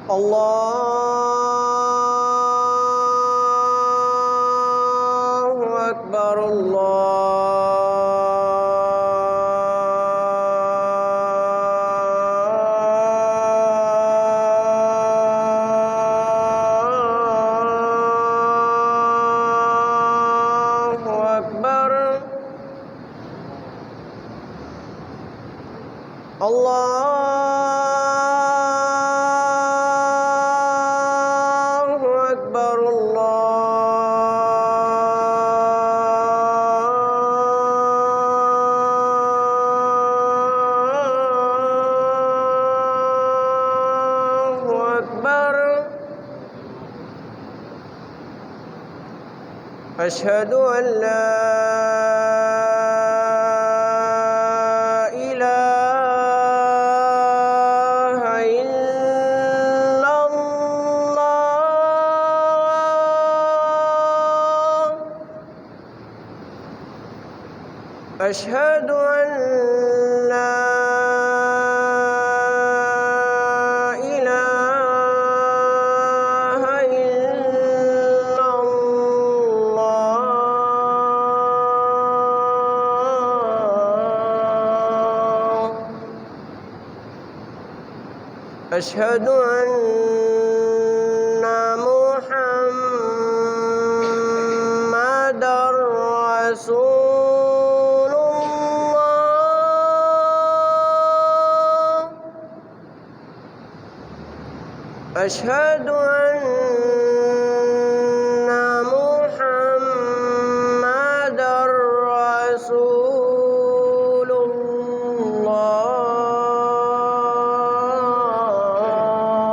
الله أكبر الله أكبر الله أكبر الله أكبر أشهد أن لا إله إلا الله أشهد أن لا إله إلا الله أشهد أن محمدًا رسول الله أشهد أن محمدًا رسول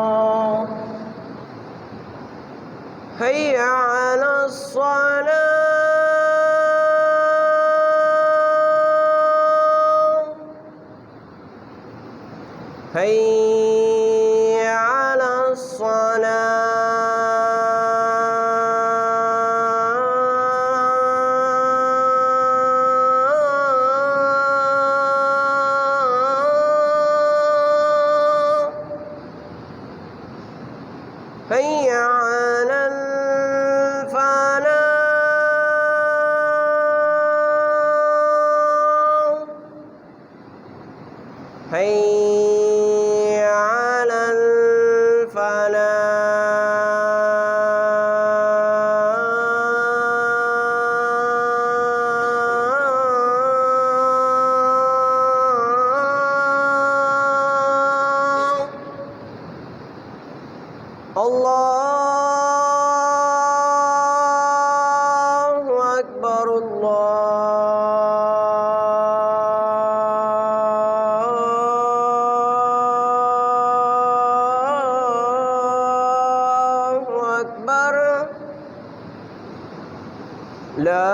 الله هيا على الصلاة هيا على الصلاة هيا على الفلاح هيا على الفلاح الله أكبر الله أكبر لا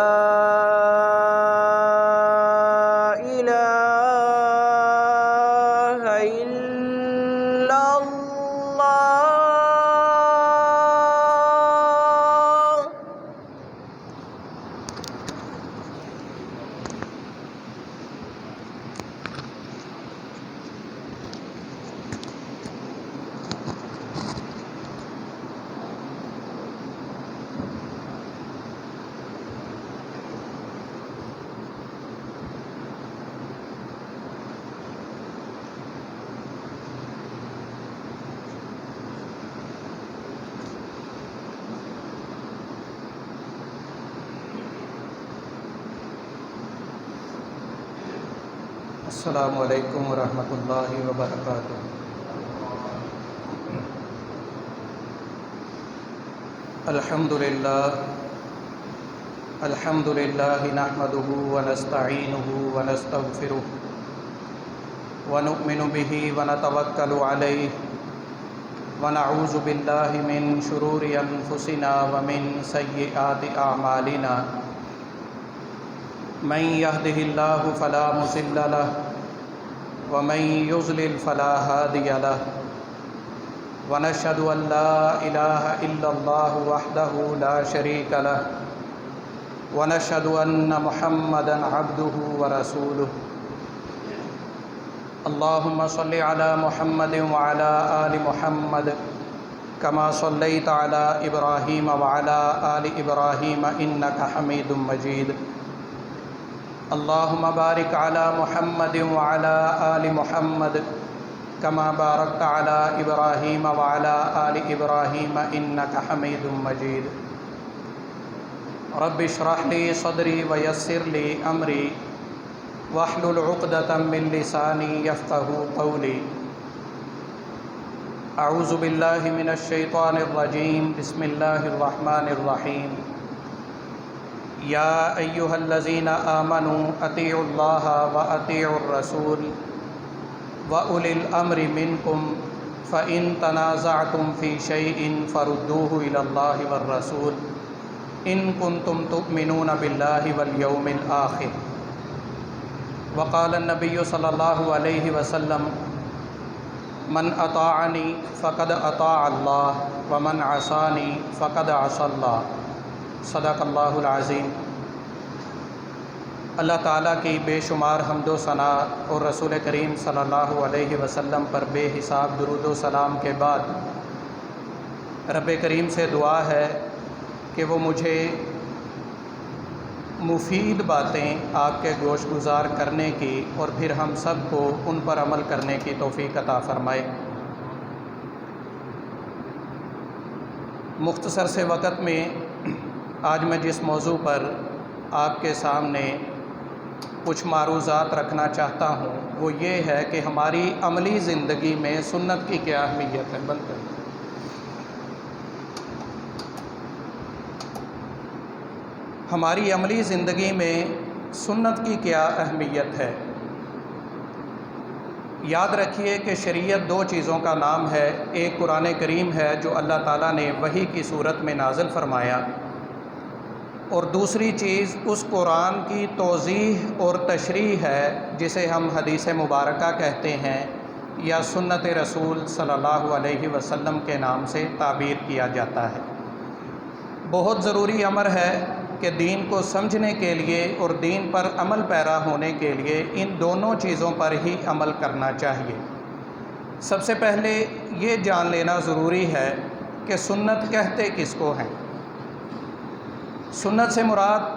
إله إلا الله السلام علیکم ورحمۃ اللہ وبرکاتہ۔ الحمد للہ نحمده ونستعینه ونستغفره ونؤمن به ونتوکل علیہ ونعوذ باللہ من شرور انفسنا ومن سیئات اعمالنا من يهده الله فلا مضل له ومن يضلل فلا هادي له ونشهد أن لا إله إلا الله وحده لا شريك له ونشهد أن محمدًا عبده ورسوله اللهم صل على محمد وعلى آل محمد كما صليت على إبراهيم وعلى آل إبراهيم إنك حميد مجيد اللهم بارك على محمد وعلى آل محمد كما باركت على إبراهيم وعلى آل إبراهيم إنك حميد مجيد رب اشرح لي صدري ويسر لي أمري واحلل عقدة من لساني يفقهوا قولي اعوذ باللہ من الشیطان الرجیم بسم اللہ الرحمن الرحیم یا ایہا الذین آمنوا اطیعوا اللہ واطیعوا الرسول واولی الامر منکم فإن تنازعتم فی شیء فردوه الی اللہ والرسول ان کنتم تؤمنون باللہ والیوم الآخر وقال النبی صلی اللہ علیہ وسلم من اطاعنی فقد اطاع اللہ ومن عصانی فقد عصى اللہ صدق اللہ العظیم۔ اللہ تعالیٰ کی بے شمار حمد و ثنا اور رسول کریم صلی اللہ علیہ وسلم پر بے حساب درود و سلام کے بعد رب کریم سے دعا ہے کہ وہ مجھے مفید باتیں آپ کے گوش گزار کرنے کی اور پھر ہم سب کو ان پر عمل کرنے کی توفیق عطا فرمائے۔ مختصر سے وقت میں آج میں جس موضوع پر آپ کے سامنے کچھ معروضات رکھنا چاہتا ہوں وہ یہ ہے کہ ہماری عملی زندگی میں سنت کی کیا اہمیت ہے۔ بند کر ہماری عملی زندگی میں سنت کی کیا اہمیت ہے۔ یاد رکھیے کہ شریعت دو چیزوں کا نام ہے، ایک قرآن کریم ہے جو اللہ تعالیٰ نے وحی کی صورت میں نازل فرمایا، اور دوسری چیز اس قرآن کی توضیح اور تشریح ہے جسے ہم حدیث مبارکہ کہتے ہیں یا سنت رسول صلی اللہ علیہ وسلم کے نام سے تعبیر کیا جاتا ہے۔ بہت ضروری امر ہے کہ دین کو سمجھنے کے لیے اور دین پر عمل پیرا ہونے کے لیے ان دونوں چیزوں پر ہی عمل کرنا چاہیے۔ سب سے پہلے یہ جان لینا ضروری ہے کہ سنت کہتے کس کو ہیں۔ سنت سے مراد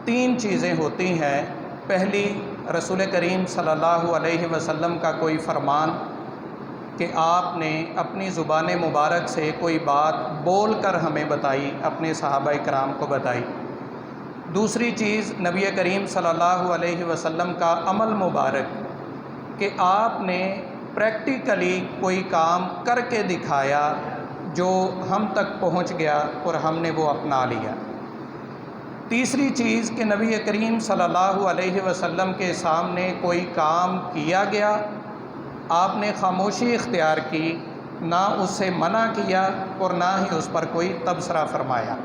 تین چیزیں ہوتی ہیں۔ پہلی، رسول کریم صلی اللہ علیہ وسلم کا کوئی فرمان کہ آپ نے اپنی زبان مبارک سے کوئی بات بول کر ہمیں بتائی، اپنے صحابہ کرام کو بتائی۔ دوسری چیز، نبی کریم صلی اللہ علیہ وسلم کا عمل مبارک کہ آپ نے پریکٹیکلی کوئی کام کر کے دکھایا جو ہم تک پہنچ گیا اور ہم نے وہ اپنا لیا۔ تیسری چیز کہ نبی کریم صلی اللہ علیہ وسلم کے سامنے کوئی کام کیا گیا، آپ نے خاموشی اختیار کی، نہ اس سے منع کیا اور نہ ہی اس پر کوئی تبصرہ فرمایا۔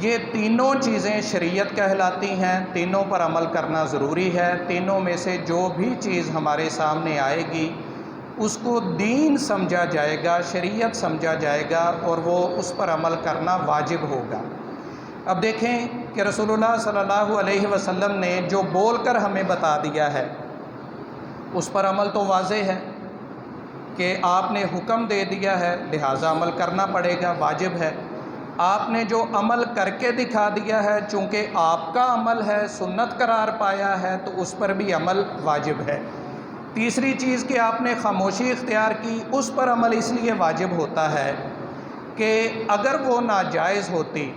یہ تینوں چیزیں شریعت کہلاتی ہیں، تینوں پر عمل کرنا ضروری ہے۔ تینوں میں سے جو بھی چیز ہمارے سامنے آئے گی اس کو دین سمجھا جائے گا، شریعت سمجھا جائے گا اور وہ اس پر عمل کرنا واجب ہوگا۔ اب دیکھیں کہ رسول اللہ صلی اللہ علیہ وسلم نے جو بول کر ہمیں بتا دیا ہے اس پر عمل تو واضح ہے کہ آپ نے حکم دے دیا ہے، لہٰذا عمل کرنا پڑے گا، واجب ہے۔ آپ نے جو عمل کر کے دکھا دیا ہے، چونکہ آپ کا عمل ہے، سنت قرار پایا ہے، تو اس پر بھی عمل واجب ہے۔ تیسری چیز کہ آپ نے خاموشی اختیار کی، اس پر عمل اس لیے واجب ہوتا ہے کہ اگر وہ ناجائز ہوتی،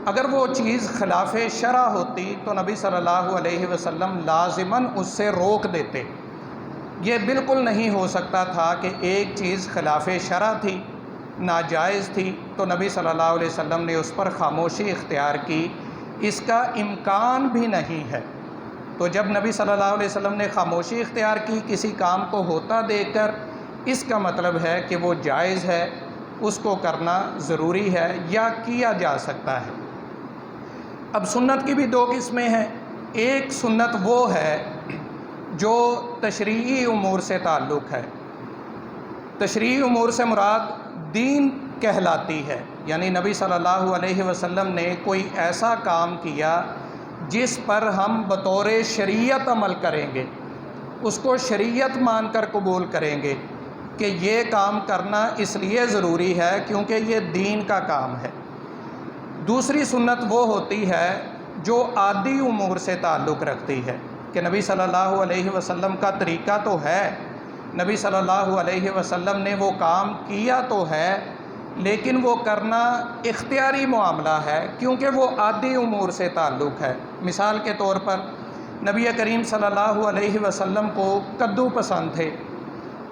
اگر وہ چیز خلاف شرع ہوتی تو نبی صلی اللہ علیہ وسلم لازماً اس سے روک دیتے۔ یہ بالکل نہیں ہو سکتا تھا کہ ایک چیز خلاف شرع تھی، ناجائز تھی، تو نبی صلی اللہ علیہ وسلم نے اس پر خاموشی اختیار کی، اس کا امکان بھی نہیں ہے۔ تو جب نبی صلی اللہ علیہ وسلم نے خاموشی اختیار کی کسی کام کو ہوتا دیکھ کر، اس کا مطلب ہے کہ وہ جائز ہے، اس کو کرنا ضروری ہے یا کیا جا سکتا ہے۔ اب سنت کی بھی دو قسمیں ہیں۔ ایک سنت وہ ہے جو تشریعی امور سے تعلق ہے۔ تشریعی امور سے مراد دین کہلاتی ہے، یعنی نبی صلی اللہ علیہ وسلم نے کوئی ایسا کام کیا جس پر ہم بطور شریعت عمل کریں گے، اس کو شریعت مان کر قبول کریں گے۔ کہ یہ کام کرنا اس لیے ضروری ہے کیونکہ یہ دین کا کام ہے۔ دوسری سنت وہ ہوتی ہے جو عادی امور سے تعلق رکھتی ہے کہ نبی صلی اللہ علیہ وسلم کا طریقہ تو ہے، نبی صلی اللہ علیہ وسلم نے وہ کام کیا تو ہے، لیکن وہ کرنا اختیاری معاملہ ہے کیونکہ وہ عادی امور سے تعلق ہے۔ مثال کے طور پر نبی کریم صلی اللہ علیہ وسلم کو کدو پسند تھے۔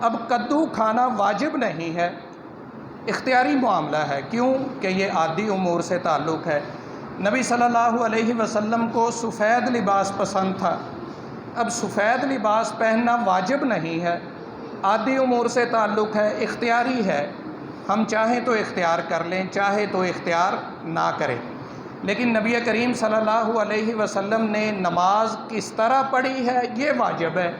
اب کدو کھانا واجب نہیں ہے، اختیاری معاملہ ہے، کیوں کہ یہ عادی امور سے تعلق ہے۔ نبی صلی اللہ علیہ وسلم کو سفید لباس پسند تھا۔ اب سفید لباس پہننا واجب نہیں ہے، عادی امور سے تعلق ہے، اختیاری ہے، ہم چاہیں تو اختیار کر لیں، چاہے تو اختیار نہ کریں۔ لیکن نبی کریم صلی اللہ علیہ وسلم نے نماز کس طرح پڑھی ہے یہ واجب ہے،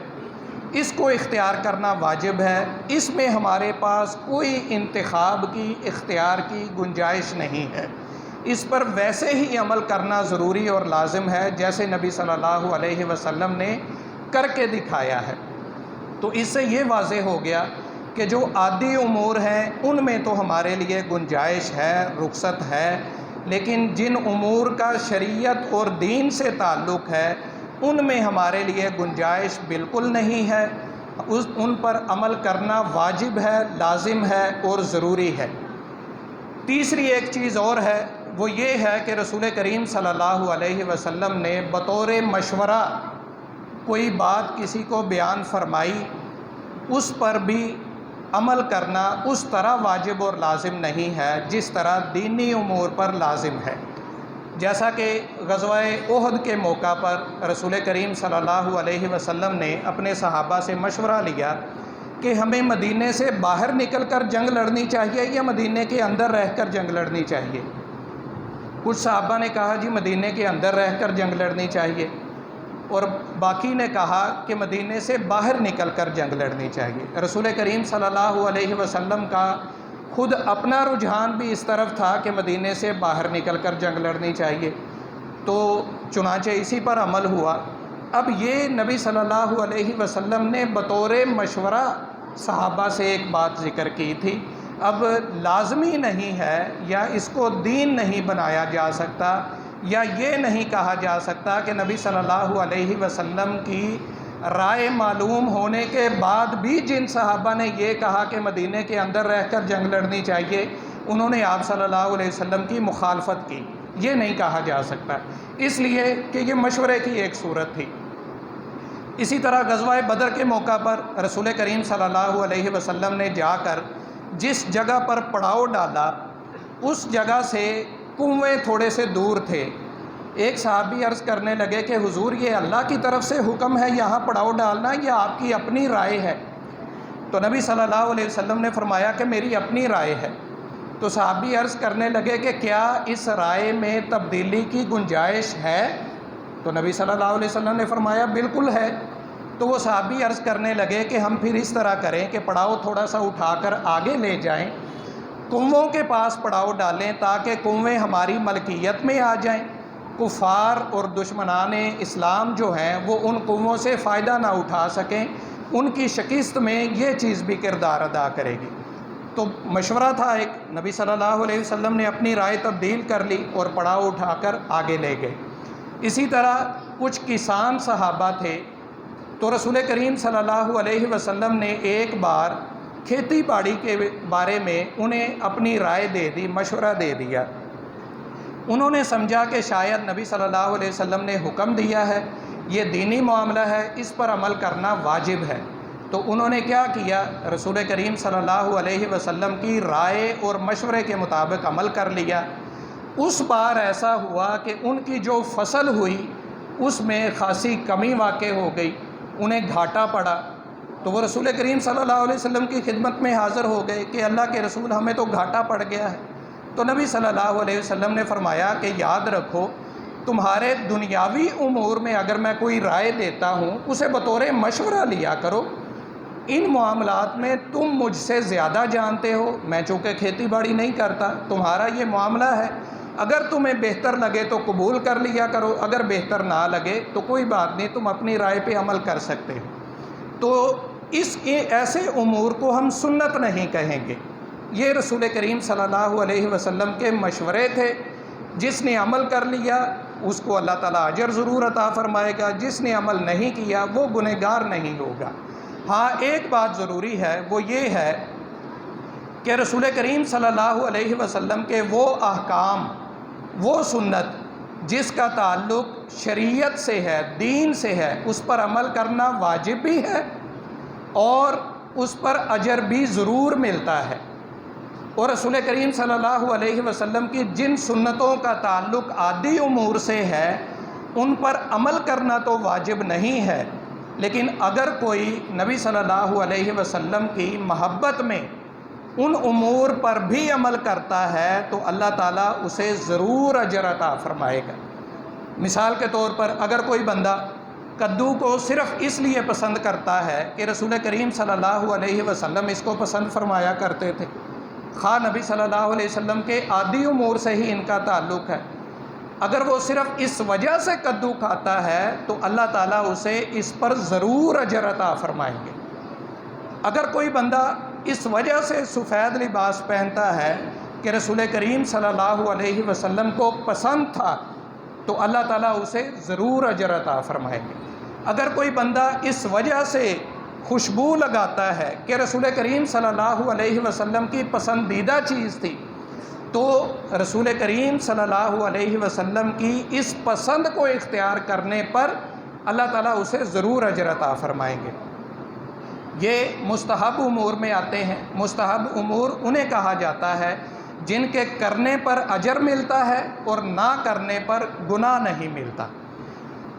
اس کو اختیار کرنا واجب ہے، اس میں ہمارے پاس کوئی انتخاب کی، اختیار کی گنجائش نہیں ہے، اس پر ویسے ہی عمل کرنا ضروری اور لازم ہے جیسے نبی صلی اللہ علیہ وسلم نے کر کے دکھایا ہے۔ تو اس سے یہ واضح ہو گیا کہ جو عادی امور ہیں ان میں تو ہمارے لیے گنجائش ہے، رخصت ہے، لیکن جن امور کا شریعت اور دین سے تعلق ہے ان میں ہمارے لیے گنجائش بالکل نہیں ہے، ان پر عمل کرنا واجب ہے، لازم ہے اور ضروری ہے۔ تیسری ایک چیز اور ہے، وہ یہ ہے کہ رسول کریم صلی اللہ علیہ وسلم نے بطور مشورہ کوئی بات کسی کو بیان فرمائی، اس پر بھی عمل کرنا اس طرح واجب اور لازم نہیں ہے جس طرح دینی امور پر لازم ہے۔ جیسا کہ غزوہ احد کے موقع پر رسول کریم صلی اللہ علیہ وسلم نے اپنے صحابہ سے مشورہ لیا کہ ہمیں مدینے سے باہر نکل کر جنگ لڑنی چاہیے یا مدینے کے اندر رہ کر جنگ لڑنی چاہیے۔ کچھ صحابہ نے کہا جی مدینے کے اندر رہ کر جنگ لڑنی چاہیے، اور باقی نے کہا کہ مدینے سے باہر نکل کر جنگ لڑنی چاہیے۔ رسول کریم صلی اللہ علیہ وسلم کا خود اپنا رجحان بھی اس طرف تھا کہ مدینے سے باہر نکل کر جنگ لڑنی چاہیے، تو چنانچہ اسی پر عمل ہوا۔ اب یہ نبی صلی اللہ علیہ وسلم نے بطور مشورہ صحابہ سے ایک بات ذکر کی تھی، اب لازمی نہیں ہے یا اس کو دین نہیں بنایا جا سکتا، یا یہ نہیں کہا جا سکتا کہ نبی صلی اللہ علیہ وسلم کی رائے معلوم ہونے کے بعد بھی جن صحابہ نے یہ کہا کہ مدینے کے اندر رہ کر جنگ لڑنی چاہیے انہوں نے آپ صلی اللہ علیہ وسلم کی مخالفت کی، یہ نہیں کہا جا سکتا، اس لیے کہ یہ مشورے کی ایک صورت تھی۔ اسی طرح غزوہ بدر کے موقع پر رسول کریم صلی اللہ علیہ وسلم نے جا کر جس جگہ پر پڑاؤ ڈالا اس جگہ سے کنویں تھوڑے سے دور تھے۔ ایک صحابی عرض کرنے لگے کہ حضور یہ اللہ کی طرف سے حکم ہے یہاں پڑاؤ ڈالنا یا آپ کی اپنی رائے ہے؟ تو نبی صلی اللہ علیہ وسلم نے فرمایا کہ میری اپنی رائے ہے۔ تو صحابی عرض کرنے لگے کہ کیا اس رائے میں تبدیلی کی گنجائش ہے؟ تو نبی صلی اللہ علیہ وسلم نے فرمایا بالکل ہے۔ تو وہ صحابی عرض کرنے لگے کہ ہم پھر اس طرح کریں کہ پڑاؤ تھوڑا سا اٹھا کر آگے لے جائیں، کنووں کے پاس پڑاؤ ڈالیں تاکہ کنویں ہماری ملکیت میں آ جائیں، کفار اور دشمنان اسلام جو ہیں وہ ان کنووں سے فائدہ نہ اٹھا سکیں، ان کی شکست میں یہ چیز بھی کردار ادا کرے گی۔ تو مشورہ تھا ایک، نبی صلی اللہ علیہ وسلم نے اپنی رائے تبدیل کر لی اور پڑاؤ اٹھا کر آگے لے گئے۔ اسی طرح کچھ کسان صحابہ تھے، تو رسول کریم صلی اللہ علیہ وسلم نے ایک بار کھیتی باڑی کے بارے میں انہیں اپنی رائے دے دی، مشورہ دے دیا۔ انہوں نے سمجھا کہ شاید نبی صلی اللہ علیہ وسلم نے حکم دیا ہے، یہ دینی معاملہ ہے، اس پر عمل کرنا واجب ہے۔ تو انہوں نے کیا کیا؟ رسول کریم صلی اللہ علیہ وسلم کی رائے اور مشورے کے مطابق عمل کر لیا۔ اس بار ایسا ہوا کہ ان کی جو فصل ہوئی اس میں خاصی کمی واقع ہو گئی، انہیں گھاٹا پڑا۔ تو وہ رسول کریم صلی اللہ علیہ وسلم کی خدمت میں حاضر ہو گئے کہ اللہ کے رسول ہمیں تو گھاٹا پڑ گیا ہے۔ تو نبی صلی اللہ علیہ وسلم نے فرمایا کہ یاد رکھو تمہارے دنیاوی امور میں اگر میں کوئی رائے دیتا ہوں اسے بطور مشورہ لیا کرو، ان معاملات میں تم مجھ سے زیادہ جانتے ہو، میں چونکہ کھیتی باڑی نہیں کرتا، تمہارا یہ معاملہ ہے، اگر تمہیں بہتر لگے تو قبول کر لیا کرو، اگر بہتر نہ لگے تو کوئی بات نہیں، تم اپنی رائے پہ عمل کر سکتے ہو۔ تو ایسے امور کو ہم سنت نہیں کہیں گے۔ یہ رسول کریم صلی اللہ علیہ وسلم کے مشورے تھے۔ جس نے عمل کر لیا اس کو اللہ تعالیٰ اجر ضرور عطا فرمائے گا، جس نے عمل نہیں کیا وہ گنہگار نہیں ہوگا۔ ہاں ایک بات ضروری ہے، وہ یہ ہے کہ رسول کریم صلی اللہ علیہ وسلم کے وہ احکام، وہ سنت جس کا تعلق شریعت سے ہے، دین سے ہے، اس پر عمل کرنا واجب بھی ہے اور اس پر اجر بھی ضرور ملتا ہے۔ اور رسول کریم صلی اللہ علیہ وسلم کی جن سنتوں کا تعلق عادی امور سے ہے ان پر عمل کرنا تو واجب نہیں ہے، لیکن اگر کوئی نبی صلی اللہ علیہ وسلم کی محبت میں ان امور پر بھی عمل کرتا ہے تو اللہ تعالیٰ اسے ضرور اجر عطا فرمائے گا۔ مثال کے طور پر اگر کوئی بندہ کدو کو صرف اس لیے پسند کرتا ہے کہ رسول کریم صلی اللہ علیہ وسلم اس کو پسند فرمایا کرتے تھے، خواہ نبی صلی اللہ علیہ وسلم کے عادی امور سے ہی ان کا تعلق ہے، اگر وہ صرف اس وجہ سے کدو کھاتا ہے تو اللہ تعالیٰ اسے اس پر ضرور اجر عطا فرمائیں گے۔ اگر کوئی بندہ اس وجہ سے سفید لباس پہنتا ہے کہ رسول کریم صلی اللہ علیہ وسلم کو پسند تھا تو اللہ تعالیٰ اسے ضرور اجر عطا فرمائیں گے۔ اگر کوئی بندہ اس وجہ سے خوشبو لگاتا ہے کہ رسول کریم صلی اللہ علیہ وسلم کی پسندیدہ چیز تھی تو رسول کریم صلی اللہ علیہ وسلم کی اس پسند کو اختیار کرنے پر اللہ تعالیٰ اسے ضرور اجر عطا فرمائیں گے۔ یہ مستحب امور میں آتے ہیں۔ مستحب امور انہیں کہا جاتا ہے جن کے کرنے پر اجر ملتا ہے اور نہ کرنے پر گناہ نہیں ملتا۔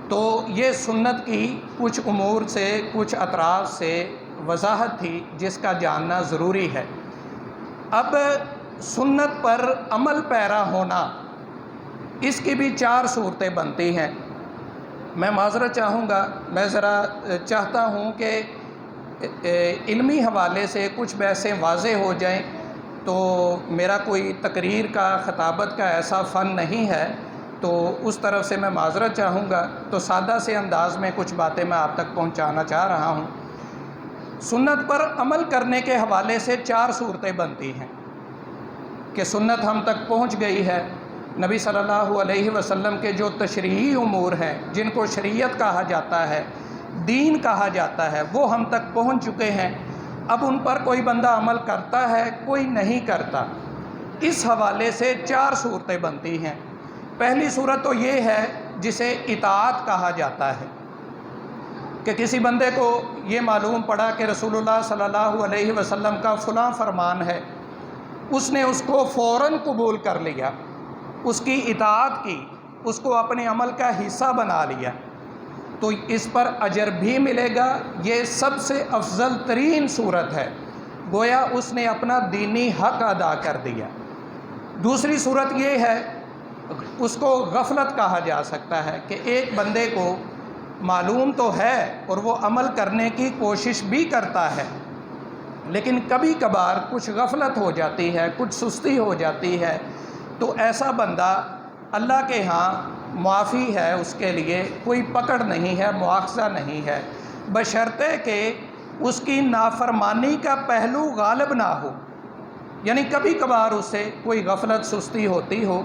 تو یہ سنت کی کچھ امور سے، کچھ اطراف سے وضاحت تھی جس کا جاننا ضروری ہے۔ اب سنت پر عمل پیرا ہونا، اس کی بھی 4 صورتیں بنتی ہیں۔ میں معذرت چاہوں گا، میں ذرا چاہتا ہوں کہ علمی حوالے سے کچھ بحثیں واضح ہو جائیں، تو میرا کوئی تقریر کا، خطابت کا ایسا فن نہیں ہے، تو اس طرف سے میں معذرت چاہوں گا۔ تو سادہ سے انداز میں کچھ باتیں میں آپ تک پہنچانا چاہ رہا ہوں۔ سنت پر عمل کرنے کے حوالے سے 4 صورتیں بنتی ہیں کہ سنت ہم تک پہنچ گئی ہے، نبی صلی اللہ علیہ وسلم کے جو تشریعی امور ہیں جن کو شریعت کہا جاتا ہے، دین کہا جاتا ہے، وہ ہم تک پہنچ چکے ہیں۔ اب ان پر کوئی بندہ عمل کرتا ہے، کوئی نہیں کرتا۔ اس حوالے سے 4 صورتیں بنتی ہیں۔ پہلی صورت تو یہ ہے جسے اطاعت کہا جاتا ہے کہ کسی بندے کو یہ معلوم پڑا کہ رسول اللہ صلی اللہ علیہ وسلم کا فلاں فرمان ہے، اس نے اس کو فوراً قبول کر لیا، اس کی اطاعت کی، اس کو اپنے عمل کا حصہ بنا لیا، تو اس پر اجر بھی ملے گا۔ یہ سب سے افضل ترین صورت ہے، گویا اس نے اپنا دینی حق ادا کر دیا۔ دوسری صورت یہ ہے، اس کو غفلت کہا جا سکتا ہے کہ ایک بندے کو معلوم تو ہے اور وہ عمل کرنے کی کوشش بھی کرتا ہے، لیکن کبھی کبھار کچھ غفلت ہو جاتی ہے، کچھ سستی ہو جاتی ہے، تو ایسا بندہ اللہ کے ہاں معافی ہے، اس کے لیے کوئی پکڑ نہیں ہے، مواخذہ نہیں ہے، بشرطے کہ اس کی نافرمانی کا پہلو غالب نہ ہو۔ یعنی کبھی کبھار اس سے کوئی غفلت، سستی ہوتی ہو،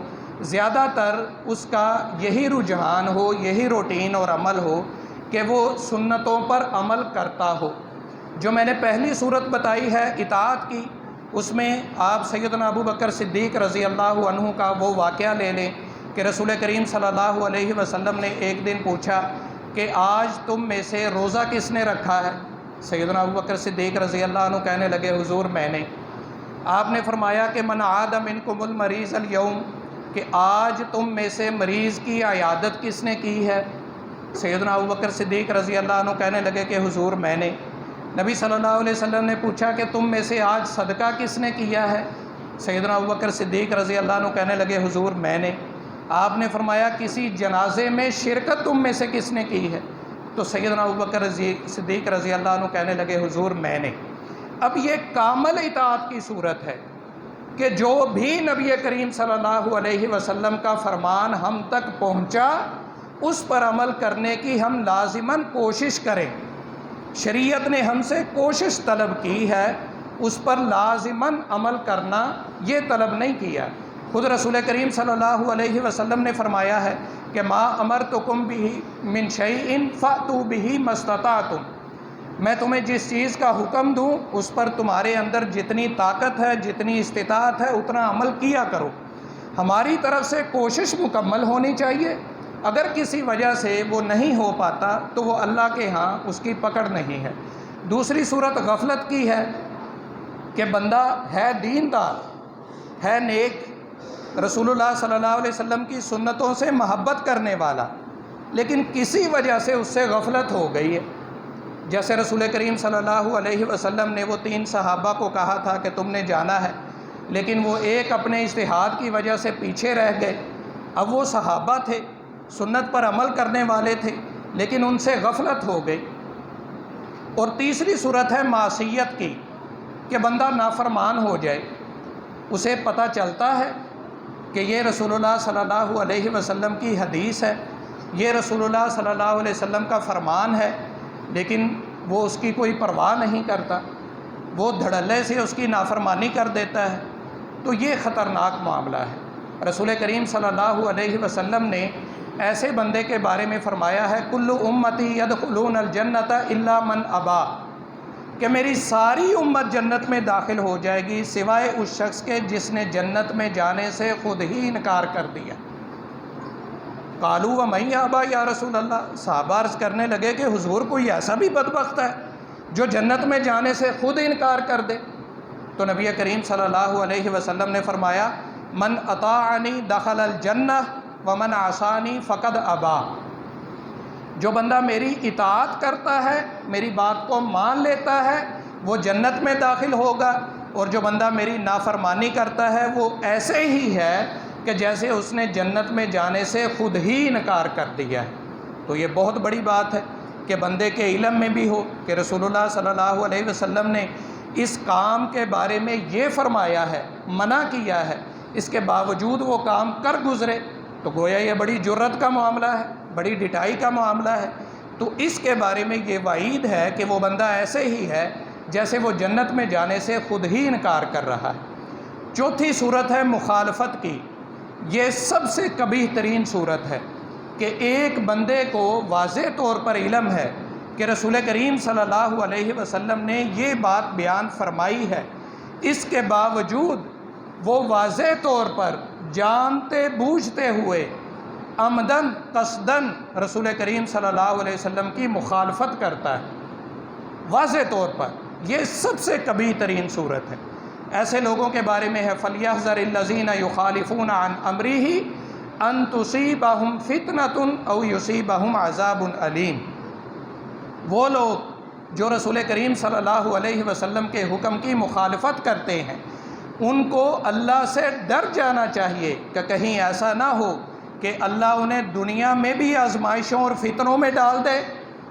زیادہ تر اس کا یہی رجحان ہو، یہی روٹین اور عمل ہو کہ وہ سنتوں پر عمل کرتا ہو۔ جو میں نے پہلی صورت بتائی ہے اطاعت کی، اس میں آپ سیدنا ابو بکر صدیق رضی اللہ عنہ کا وہ واقعہ لے لیں کہ رسول کریم صلی اللہ علیہ وسلم نے ایک دن پوچھا کہ آج تم میں سے روزہ کس نے رکھا ہے؟ سیدنا ابو بکر صدیق رضی اللہ عنہ کہنے لگے حضور میں نے۔ آپ نے فرمایا کہ من عاد منکم المریض اليوم، کہ آج تم میں سے مریض کی عیادت کس نے کی ہے؟ سیدنا ابو بکر صدیق رضی اللہ عنہ کہنے لگے کہ حضور میں نے۔ نبی صلی اللہ علیہ وسلم نے پوچھا کہ تم میں سے آج صدقہ کس نے کیا ہے؟ سیدنا ابو بکر صدیق رضی اللہ عنہ کہنے لگے حضور میں نے۔ آپ نے فرمایا کسی جنازے میں شرکت تم میں سے کس نے کی ہے؟ تو سیدنا ابو بکر صدیق رضی اللہ عنہ کہنے لگے حضور میں نے۔ اب یہ کامل اطاعت کی صورت ہے کہ جو بھی نبی کریم صلی اللہ علیہ وسلم کا فرمان ہم تک پہنچا اس پر عمل کرنے کی ہم لازماً کوشش کریں۔ شریعت نے ہم سے کوشش طلب کی ہے، اس پر لازماً عمل کرنا یہ طلب نہیں کیا۔ خود رسول کریم صلی اللہ علیہ وسلم نے فرمایا ہے کہ ما امرتکم بہ من شیء فأتوا بہ ما استطعتم، میں تمہیں جس چیز کا حکم دوں اس پر تمہارے اندر جتنی طاقت ہے، جتنی استطاعت ہے، اتنا عمل کیا کرو۔ ہماری طرف سے کوشش مکمل ہونی چاہیے، اگر کسی وجہ سے وہ نہیں ہو پاتا تو وہ اللہ کے ہاں اس کی پکڑ نہیں ہے۔ دوسری صورت غفلت کی ہے کہ بندہ ہے دیندار، ہے نیک، رسول اللہ صلی اللہ علیہ وسلم کی سنتوں سے محبت کرنے والا، لیکن کسی وجہ سے اس سے غفلت ہو گئی ہے۔ جیسے رسول کریم صلی اللہ علیہ وسلم نے وہ 3 صحابہ کو کہا تھا کہ تم نے جانا ہے، لیکن وہ ایک اپنے اجتہاد کی وجہ سے پیچھے رہ گئے۔ اب وہ صحابہ تھے، سنت پر عمل کرنے والے تھے، لیکن ان سے غفلت ہو گئی۔ اور تیسری صورت ہے معصیت کی، کہ بندہ نافرمان ہو جائے، اسے پتہ چلتا ہے کہ یہ رسول اللہ صلی اللہ علیہ وسلم کی حدیث ہے، یہ رسول اللہ صلی اللہ علیہ وسلم کا فرمان ہے، لیکن وہ اس کی کوئی پرواہ نہیں کرتا، وہ دھڑلے سے اس کی نافرمانی کر دیتا ہے، تو یہ خطرناک معاملہ ہے۔ رسول کریم صلی اللہ علیہ وسلم نے ایسے بندے کے بارے میں فرمایا ہے کل امتی یدخلون الجنت الا من ابا، کہ میری ساری امت جنت میں داخل ہو جائے گی سوائے اس شخص کے جس نے جنت میں جانے سے خود ہی انکار کر دیا۔ قالوا ومن یابا یا رسول اللہ، صحابہ عرض کرنے لگے کہ حضور کوئی ایسا بھی بدبخت ہے جو جنت میں جانے سے خود انکار کر دے؟ تو نبی کریم صلی اللہ علیہ وسلم نے فرمایا من اطاعنی دخل الجنہ ومن عصانی فقد ابا، جو بندہ میری اطاعت کرتا ہے، میری بات کو مان لیتا ہے، وہ جنت میں داخل ہوگا، اور جو بندہ میری نافرمانی کرتا ہے وہ ایسے ہی ہے کہ جیسے اس نے جنت میں جانے سے خود ہی انکار کر دیا ہے۔ تو یہ بہت بڑی بات ہے کہ بندے کے علم میں بھی ہو کہ رسول اللہ صلی اللہ علیہ وسلم نے اس کام کے بارے میں یہ فرمایا ہے، منع کیا ہے، اس کے باوجود وہ کام کر گزرے، تو گویا یہ بڑی جرت کا معاملہ ہے، بڑی ڈٹائی کا معاملہ ہے۔ تو اس کے بارے میں یہ وعید ہے کہ وہ بندہ ایسے ہی ہے جیسے وہ جنت میں جانے سے خود ہی انکار کر رہا ہے۔ چوتھی صورت ہے مخالفت کی، یہ سب سے قبیح ترین صورت ہے کہ ایک بندے کو واضح طور پر علم ہے کہ رسول کریم صلی اللہ علیہ وسلم نے یہ بات بیان فرمائی ہے، اس کے باوجود وہ واضح طور پر جانتے بوجھتے ہوئے عمدن قصدن رسول کریم صلی اللہ علیہ وسلم کی مخالفت کرتا ہے واضح طور پر۔ یہ سب سے قبیح ترین صورت ہے۔ ایسے لوگوں کے بارے میں ہے فَلْيَحْذَرِ الَّذِينَ يُخَالِفُونَ عَنْ أَمْرِهِ أَن تُصِيبَهُمْ فِتْنَةٌ أَوْ يُصِيبَهُمْ عَذَابٌ أَلِيمٌ، وہ لوگ جو رسول کریم صلی اللہ علیہ وسلم کے حکم کی مخالفت کرتے ہیں، ان کو اللہ سے ڈر جانا چاہیے کہ کہیں ایسا نہ ہو کہ اللہ انہیں دنیا میں بھی آزمائشوں اور فتنوں میں ڈال دے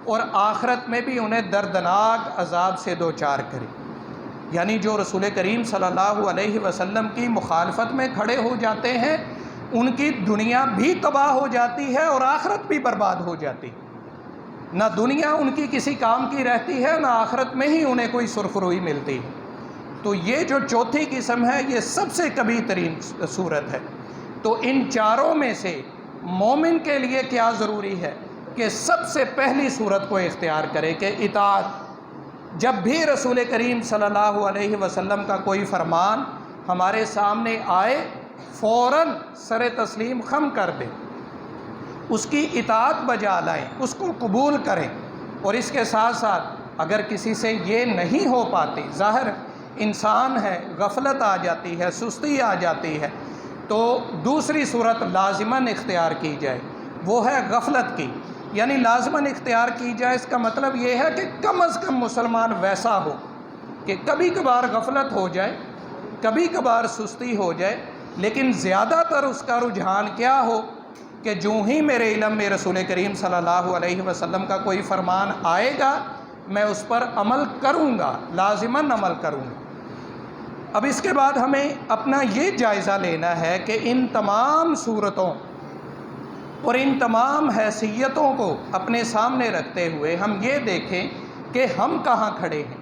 اور آخرت میں بھی انہیں دردناک عذاب سے دوچار کرے۔ یعنی جو رسول کریم صلی اللہ علیہ وسلم کی مخالفت میں کھڑے ہو جاتے ہیں، ان کی دنیا بھی تباہ ہو جاتی ہے اور آخرت بھی برباد ہو جاتی ہے۔ نہ دنیا ان کی کسی کام کی رہتی ہے، نہ آخرت میں ہی انہیں کوئی سرخروئی ملتی ہے۔ تو یہ جو چوتھی قسم ہے یہ سب سے قبیح ترین صورت ہے۔ تو ان چاروں میں سے مومن کے لیے کیا ضروری ہے کہ سب سے پہلی صورت کو اختیار کرے کہ اطاعت۔ جب بھی رسول کریم صلی اللہ علیہ وسلم کا کوئی فرمان ہمارے سامنے آئے، فوراً سر تسلیم خم کر دیں، اس کی اطاعت بجا لائیں، اس کو قبول کریں۔ اور اس کے ساتھ ساتھ اگر کسی سے یہ نہیں ہو پاتی، ظاہر انسان ہے، غفلت آ جاتی ہے، سستی آ جاتی ہے، تو دوسری صورت لازماً اختیار کی جائے، وہ ہے غفلت کی۔ یعنی لازماً اختیار کی جائے، اس کا مطلب یہ ہے کہ کم از کم مسلمان ویسا ہو کہ کبھی کبھار غفلت ہو جائے، کبھی کبھار سستی ہو جائے، لیکن زیادہ تر اس کا رجحان کیا ہو کہ جو ہی میرے علم میں رسول کریم صلی اللہ علیہ وسلم کا کوئی فرمان آئے گا میں اس پر عمل کروں گا، لازماً عمل کروں گا۔ اب اس کے بعد ہمیں اپنا یہ جائزہ لینا ہے کہ ان تمام صورتوں اور ان تمام حیثیتوں کو اپنے سامنے رکھتے ہوئے ہم یہ دیکھیں کہ ہم کہاں کھڑے ہیں،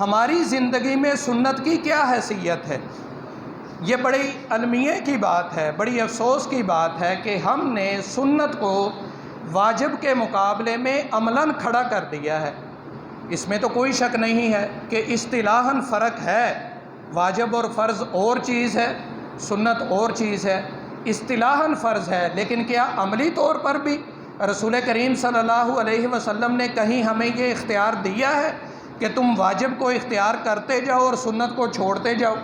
ہماری زندگی میں سنت کی کیا حیثیت ہے۔ یہ بڑی المیہ کی بات ہے، بڑی افسوس کی بات ہے کہ ہم نے سنت کو واجب کے مقابلے میں عملاً کھڑا کر دیا ہے۔ اس میں تو کوئی شک نہیں ہے کہ اصطلاحاً فرق ہے، واجب اور فرض اور چیز ہے، سنت اور چیز ہے۔ اصطلاحاً فرض ہے، لیکن کیا عملی طور پر بھی رسول کریم صلی اللہ علیہ وسلم نے کہیں ہمیں یہ اختیار دیا ہے کہ تم واجب کو اختیار کرتے جاؤ اور سنت کو چھوڑتے جاؤ؟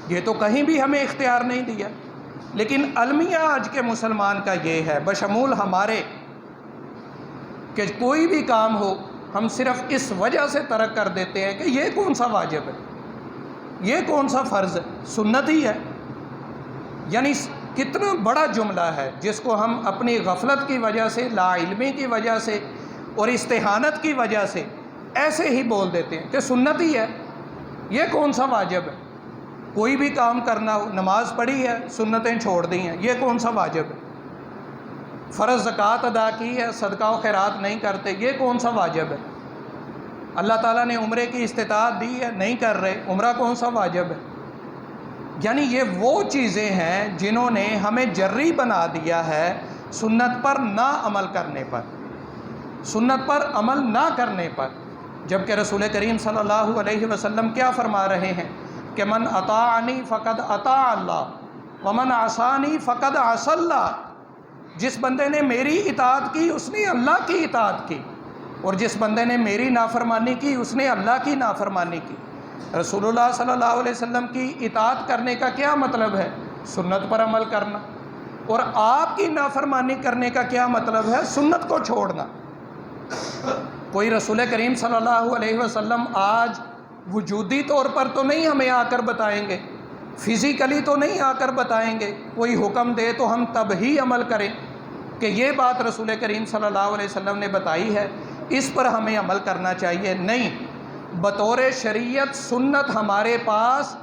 یہ تو کہیں بھی ہمیں اختیار نہیں دیا۔ لیکن المیہ آج کے مسلمان کا یہ ہے، بشمول ہمارے، کہ کوئی بھی کام ہو ہم صرف اس وجہ سے ترک کر دیتے ہیں کہ یہ کون سا واجب ہے، یہ کون سا فرض ہے، سنت ہی ہے۔ یعنی کتنا بڑا جملہ ہے جس کو ہم اپنی غفلت کی وجہ سے، لا علمی کی وجہ سے اور استہانت کی وجہ سے ایسے ہی بول دیتے ہیں کہ سنت ہی ہے، یہ کون سا واجب ہے۔ کوئی بھی کام کرنا ہو، نماز پڑھی ہے، سنتیں چھوڑ دی ہیں، یہ کون سا واجب ہے۔ فرض زکوٰۃ ادا کی ہے، صدقہ و خیرات نہیں کرتے، یہ کون سا واجب ہے۔ اللہ تعالیٰ نے عمرے کی استطاعت دی ہے، نہیں کر رہے، عمرہ کون سا واجب ہے۔ یعنی یہ وہ چیزیں ہیں جنہوں نے ہمیں جری بنا دیا ہے سنت پر نہ عمل کرنے پر، سنت پر عمل نہ کرنے پر، جبکہ رسول کریم صلی اللہ علیہ وسلم کیا فرما رہے ہیں کہ من اطاعنی فقد اطاع اللہ ومن عصانی فقد عصی اللہ۔ جس بندے نے میری اطاعت کی اس نے اللہ کی اطاعت کی، اور جس بندے نے میری نافرمانی کی اس نے اللہ کی نافرمانی کی۔ رسول اللہ صلی اللہ علیہ وسلم کی اطاعت کرنے کا کیا مطلب ہے؟ سنت پر عمل کرنا۔ اور آپ کی نافرمانی کرنے کا کیا مطلب ہے؟ سنت کو چھوڑنا۔ کوئی رسول کریم صلی اللہ علیہ وسلم آج وجودی طور پر تو نہیں ہمیں آ کر بتائیں گے، فزیکلی تو نہیں آ کر بتائیں گے، کوئی حکم دے تو ہم تب ہی عمل کریں کہ یہ بات رسول کریم صلی اللہ علیہ وسلم نے بتائی ہے، اس پر ہمیں عمل کرنا چاہیے۔ نہیں، بطور شریعت سنت ہمارے پاس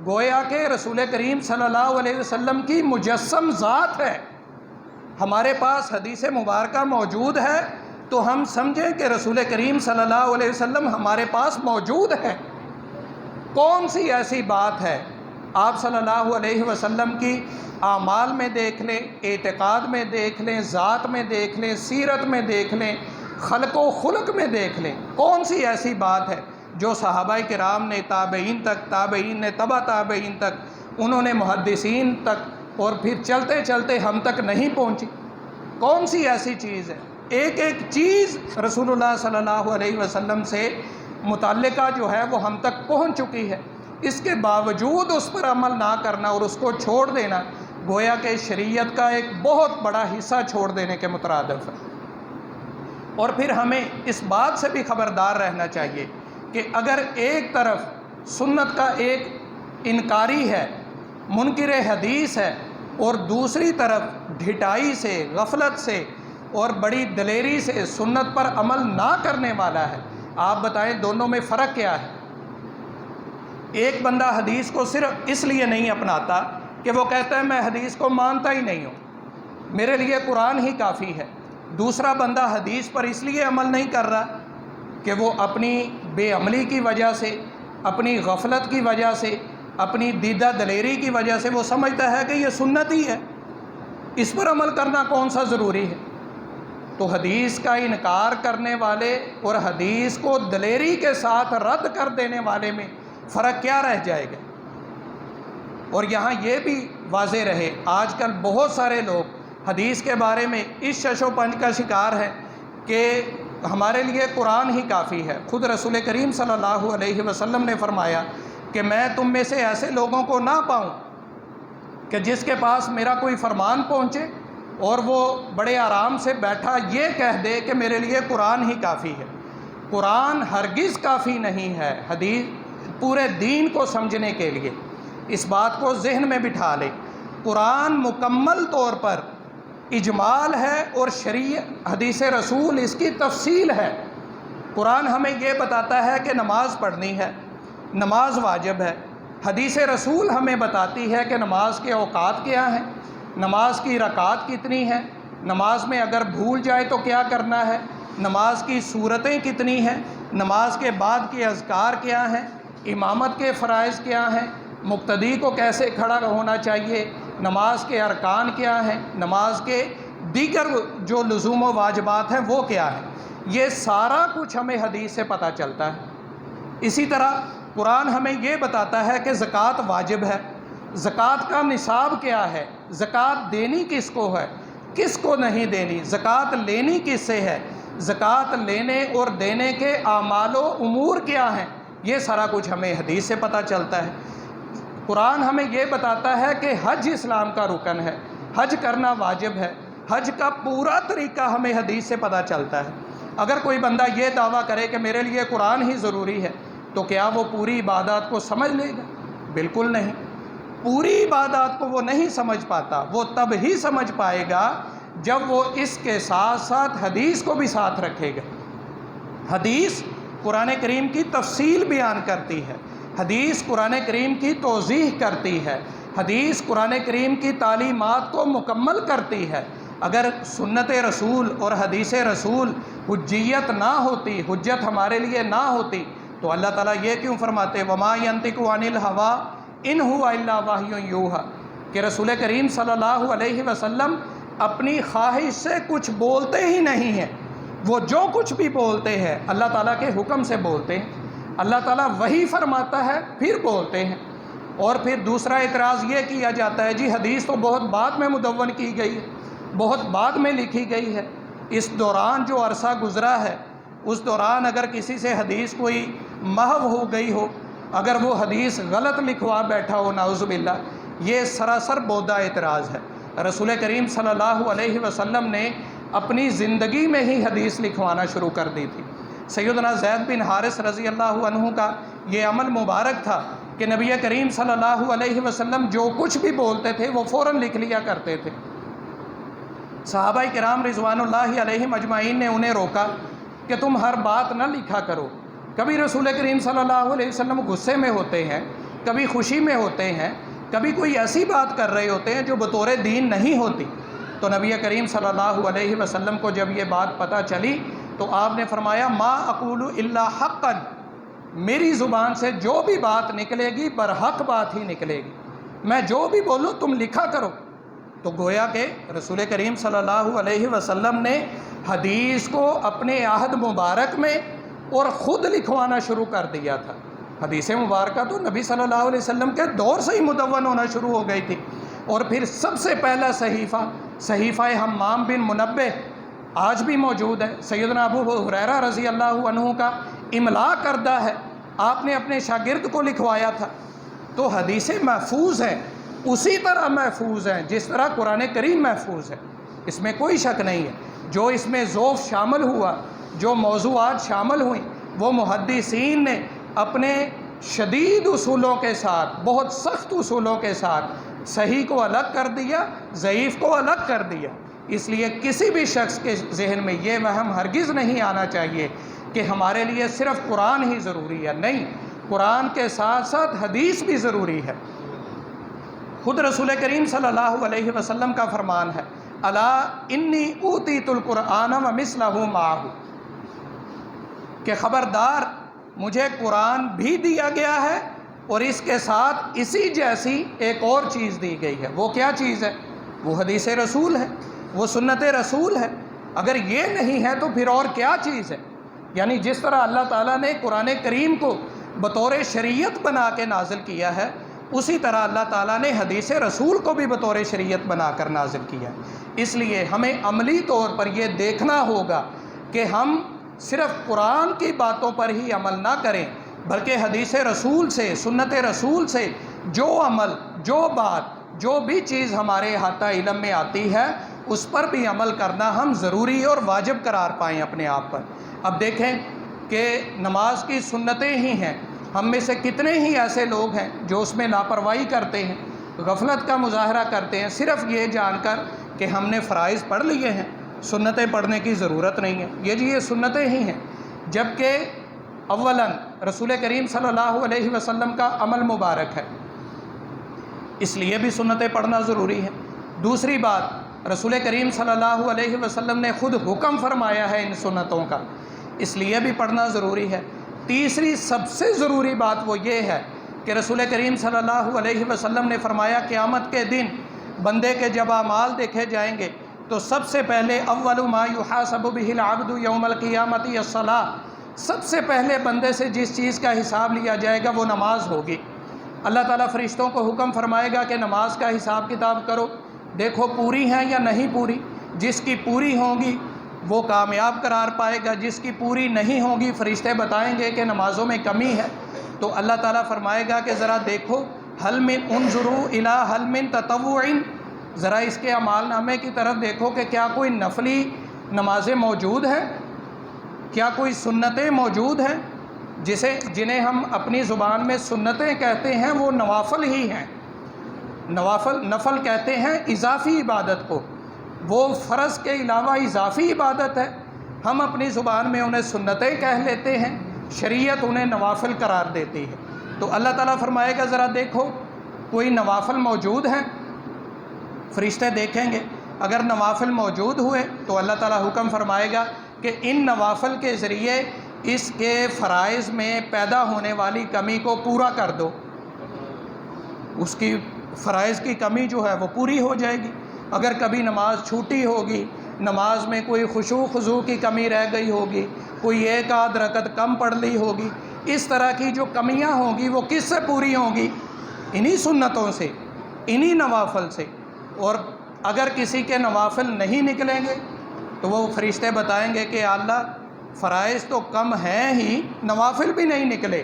گویا کہ رسول کریم صلی اللہ علیہ وسلم کی مجسم ذات ہے، ہمارے پاس حدیث مبارکہ موجود ہے تو ہم سمجھیں کہ رسول کریم صلی اللہ علیہ وسلم ہمارے پاس موجود ہے۔ کون سی ایسی بات ہے آپ صلی اللہ علیہ وسلم کی اعمال میں دیکھ لیں، اعتقاد میں دیکھ لیں، ذات میں دیکھ لیں، سیرت میں دیکھ لیں، خلق و خلق میں دیکھ لیں، کون سی ایسی بات ہے جو صحابہ کرام نے، تابعین تک، تابعین نے تبع تابعین تک، انہوں نے محدثین تک، اور پھر چلتے چلتے ہم تک نہیں پہنچی؟ کون سی ایسی چیز ہے؟ ایک ایک چیز رسول اللہ صلی اللہ علیہ وسلم سے متعلقہ جو ہے وہ ہم تک پہنچ چکی ہے، اس کے باوجود اس پر عمل نہ کرنا اور اس کو چھوڑ دینا گویا کہ شریعت کا ایک بہت بڑا حصہ چھوڑ دینے کے مترادف ہے۔ اور پھر ہمیں اس بات سے بھی خبردار رہنا چاہیے کہ اگر ایک طرف سنت کا ایک انکاری ہے، منکر حدیث ہے، اور دوسری طرف ڈھٹائی سے، غفلت سے اور بڑی دلیری سے سنت پر عمل نہ کرنے والا ہے، آپ بتائیں دونوں میں فرق کیا ہے؟ ایک بندہ حدیث کو صرف اس لیے نہیں اپناتا کہ وہ کہتا ہے میں حدیث کو مانتا ہی نہیں ہوں، میرے لیے قرآن ہی کافی ہے۔ دوسرا بندہ حدیث پر اس لیے عمل نہیں کر رہا کہ وہ اپنی بے عملی کی وجہ سے، اپنی غفلت کی وجہ سے، اپنی دیدہ دلیری کی وجہ سے وہ سمجھتا ہے کہ یہ سنت ہی ہے، اس پر عمل کرنا کون سا ضروری ہے۔ تو حدیث کا انکار کرنے والے اور حدیث کو دلیری کے ساتھ رد کر دینے والے میں فرق کیا رہ جائے گا؟ اور یہاں یہ بھی واضح رہے، آج کل بہت سارے لوگ حدیث کے بارے میں اس شش و پنج کا شکار ہے کہ ہمارے لیے قرآن ہی کافی ہے۔ خود رسول کریم صلی اللہ علیہ وسلم نے فرمایا کہ میں تم میں سے ایسے لوگوں کو نہ پاؤں کہ جس کے پاس میرا کوئی فرمان پہنچے اور وہ بڑے آرام سے بیٹھا یہ کہہ دے کہ میرے لیے قرآن ہی کافی ہے۔ قرآن ہرگز کافی نہیں ہے حدیث پورے دین کو سمجھنے کے لیے، اس بات کو ذہن میں بٹھا لے۔ قرآن مکمل طور پر اجمال ہے اور حدیث رسول اس کی تفصیل ہے۔ قرآن ہمیں یہ بتاتا ہے کہ نماز پڑھنی ہے، نماز واجب ہے۔ حدیث رسول ہمیں بتاتی ہے کہ نماز کے اوقات کیا ہیں، نماز کی رکعات کتنی ہے، نماز میں اگر بھول جائے تو کیا کرنا ہے، نماز کی صورتیں کتنی ہیں، نماز کے بعد کے اذکار کیا ہیں، امامت کے فرائض کیا ہیں، مقتدی کو کیسے کھڑا ہونا چاہیے، نماز کے ارکان کیا ہیں، نماز کے دیگر جو لزوم و واجبات ہیں وہ کیا ہیں، یہ سارا کچھ ہمیں حدیث سے پتہ چلتا ہے۔ اسی طرح قرآن ہمیں یہ بتاتا ہے کہ زکوٰۃ واجب ہے، زکوٰۃ کا نصاب کیا ہے، زکوٰۃ دینی کس کو ہے، کس کو نہیں دینی، زکوٰۃ لینی کس سے ہے، زکوٰۃ لینے اور دینے کے اعمال و امور کیا ہیں، یہ سارا کچھ ہمیں حدیث سے پتہ چلتا ہے۔ قرآن ہمیں یہ بتاتا ہے کہ حج اسلام کا رکن ہے، حج کرنا واجب ہے، حج کا پورا طریقہ ہمیں حدیث سے پتہ چلتا ہے۔ اگر کوئی بندہ یہ دعویٰ کرے کہ میرے لیے قرآن ہی ضروری ہے تو کیا وہ پوری عبادات کو سمجھ لے گا؟ بالکل نہیں، پوری عبادات کو وہ نہیں سمجھ پاتا، وہ تب ہی سمجھ پائے گا جب وہ اس کے ساتھ ساتھ حدیث کو بھی ساتھ رکھے گا۔ حدیث قرآن کریم کی تفصیل بیان کرتی ہے، حدیث قرآن کریم کی توضیح کرتی ہے، حدیث قرآن کریم کی تعلیمات کو مکمل کرتی ہے۔ اگر سنت رسول اور حدیث رسول حجیت نہ ہوتی، حجت ہمارے لیے نہ ہوتی تو اللہ تعالیٰ یہ کیوں فرماتے وَمَا يَنطِقُ عَنِ الْهَوَىٰ إِنْ هُوَ إِلَّا وَحْيٌ يُوحَىٰ کہ رسول کریم صلی اللہ علیہ وسلم اپنی خواہش سے کچھ بولتے ہی نہیں ہیں، وہ جو کچھ بھی بولتے ہیں اللہ تعالیٰ کے حکم سے بولتے ہیں، اللہ تعالیٰ وہی فرماتا ہے پھر بولتے ہیں۔ اور پھر دوسرا اعتراض یہ کیا جاتا ہے جی حدیث تو بہت بعد میں مدون کی گئی ہے، بہت بعد میں لکھی گئی ہے، اس دوران جو عرصہ گزرا ہے اس دوران اگر کسی سے حدیث کوئی محو ہو گئی ہو، اگر وہ حدیث غلط لکھوا بیٹھا ہو نعوذ باللہ، یہ سراسر بودھا اعتراض ہے۔ رسول کریم صلی اللہ علیہ وسلم نے اپنی زندگی میں ہی حدیث لکھوانا شروع کر دی تھی۔ سیدنا زید بن حارث رضی اللہ عنہ کا یہ عمل مبارک تھا کہ نبی کریم صلی اللہ علیہ وسلم جو کچھ بھی بولتے تھے وہ فوراً لکھ لیا کرتے تھے۔ صحابہ کرام رضوان اللہ علیہم اجمعین نے انہیں روکا کہ تم ہر بات نہ لکھا کرو، کبھی رسول کریم صلی اللہ علیہ وسلم غصے میں ہوتے ہیں، کبھی خوشی میں ہوتے ہیں، کبھی کوئی ایسی بات کر رہے ہوتے ہیں جو بطور دین نہیں ہوتی۔ تو نبی کریم صلی اللہ علیہ وسلم کو جب یہ بات پتہ چلی تو آپ نے فرمایا ما اقول الا حقا، میری زبان سے جو بھی بات نکلے گی برحق بات ہی نکلے گی، میں جو بھی بولوں تم لکھا کرو۔ تو گویا کہ رسول کریم صلی اللہ علیہ وسلم نے حدیث کو اپنے عہد مبارک میں اور خود لکھوانا شروع کر دیا تھا۔ حدیث مبارکہ تو نبی صلی اللہ علیہ وسلم کے دور سے ہی مدون ہونا شروع ہو گئی تھی، اور پھر سب سے پہلا صحیفہ حمام بن منبہ آج بھی موجود ہے، سیدنا ابو ہریرہ رضی اللہ عنہ کا املا کردہ ہے، آپ نے اپنے شاگرد کو لکھوایا تھا۔ تو حدیثیں محفوظ ہیں، اسی طرح محفوظ ہیں جس طرح قرآن کریم محفوظ ہے، اس میں کوئی شک نہیں ہے۔ جو اس میں ذوف شامل ہوا، جو موضوعات شامل ہوئیں، وہ محدثین نے اپنے شدید اصولوں کے ساتھ، بہت سخت اصولوں کے ساتھ صحیح کو الگ کر دیا، ضعیف کو الگ کر دیا۔ اس لیے کسی بھی شخص کے ذہن میں یہ وہم ہرگز نہیں آنا چاہیے کہ ہمارے لیے صرف قرآن ہی ضروری ہے، نہیں، قرآن کے ساتھ ساتھ حدیث بھی ضروری ہے۔ خود رسول کریم صلی اللہ علیہ وسلم کا فرمان ہے الا انی اوتیت القرآن ومثلہ معہ، کہ خبردار مجھے قرآن بھی دیا گیا ہے اور اس کے ساتھ اسی جیسی ایک اور چیز دی گئی ہے۔ وہ کیا چیز ہے؟ وہ حدیث رسول ہے، وہ سنت رسول ہے۔ اگر یہ نہیں ہے تو پھر اور کیا چیز ہے؟ یعنی جس طرح اللہ تعالیٰ نے قرآن کریم کو بطور شریعت بنا کے نازل کیا ہے، اسی طرح اللہ تعالیٰ نے حدیث رسول کو بھی بطور شریعت بنا کر نازل کیا ہے۔ اس لیے ہمیں عملی طور پر یہ دیکھنا ہوگا کہ ہم صرف قرآن کی باتوں پر ہی عمل نہ کریں، بلکہ حدیث رسول سے، سنت رسول سے جو عمل، جو بات، جو بھی چیز ہمارے احاطہ علم میں آتی ہے اس پر بھی عمل کرنا ہم ضروری اور واجب قرار پائیں اپنے آپ پر۔ اب دیکھیں کہ نماز کی سنتیں ہی ہیں، ہم میں سے کتنے ہی ایسے لوگ ہیں جو اس میں لاپرواہی کرتے ہیں، غفلت کا مظاہرہ کرتے ہیں، صرف یہ جان کر کہ ہم نے فرائض پڑھ لیے ہیں، سنتیں پڑھنے کی ضرورت نہیں ہے، یہ سنتیں ہی ہیں، جبکہ اولاً رسول کریم صلی اللہ علیہ وسلم کا عمل مبارک ہے، اس لیے بھی سنتیں پڑھنا ضروری ہے۔ دوسری بات، رسول کریم صلی اللہ علیہ وسلم نے خود حکم فرمایا ہے ان سنتوں کا، اس لیے بھی پڑھنا ضروری ہے۔ تیسری سب سے ضروری بات وہ یہ ہے کہ رسول کریم صلی اللہ علیہ وسلم نے فرمایا قیامت کے دن بندے کے جب اعمال دیکھے جائیں گے تو سب سے پہلے اول ما یحاسب بہ العبد یوم القیامۃ الصلاۃ، سب سے پہلے بندے سے جس چیز کا حساب لیا جائے گا وہ نماز ہوگی۔ اللہ تعالیٰ فرشتوں کو حکم فرمائے گا کہ نماز کا حساب کتاب کرو، دیکھو پوری ہیں یا نہیں پوری، جس کی پوری ہوں گی وہ کامیاب قرار پائے گا، جس کی پوری نہیں ہوگی فرشتے بتائیں گے کہ نمازوں میں کمی ہے، تو اللہ تعالیٰ فرمائے گا کہ ذرا دیکھو حل من انظروا الی حل من تطوع، ذرا اس کے اعمال نامے کی طرف دیکھو کہ کیا کوئی نفلی نمازیں موجود ہیں، کیا کوئی سنتیں موجود ہیں، جنہیں ہم اپنی زبان میں سنتیں کہتے ہیں وہ نوافل ہی ہیں۔ نفل کہتے ہیں اضافی عبادت کو، وہ فرض کے علاوہ اضافی عبادت ہے، ہم اپنی زبان میں انہیں سنتیں کہہ لیتے ہیں، شریعت انہیں نوافل قرار دیتی ہے۔ تو اللہ تعالیٰ فرمائے گا ذرا دیکھو کوئی نوافل موجود ہیں، فرشتے دیکھیں گے، اگر نوافل موجود ہوئے تو اللہ تعالیٰ حکم فرمائے گا کہ ان نوافل کے ذریعے اس کے فرائض میں پیدا ہونے والی کمی کو پورا کر دو، اس کی فرائض کی کمی جو ہے وہ پوری ہو جائے گی۔ اگر کبھی نماز چھوٹی ہوگی، نماز میں کوئی خشوع خضوع کی کمی رہ گئی ہوگی، کوئی ایک آدھ رکعت کم پڑھ لی ہوگی، اس طرح کی جو کمیاں ہوں گی وہ کس سے پوری ہوں گی؟ انہی سنتوں سے، انہی نوافل سے۔ اور اگر کسی کے نوافل نہیں نکلیں گے تو وہ فرشتے بتائیں گے کہ اللہ فرائض تو کم ہیں ہی، نوافل بھی نہیں نکلے،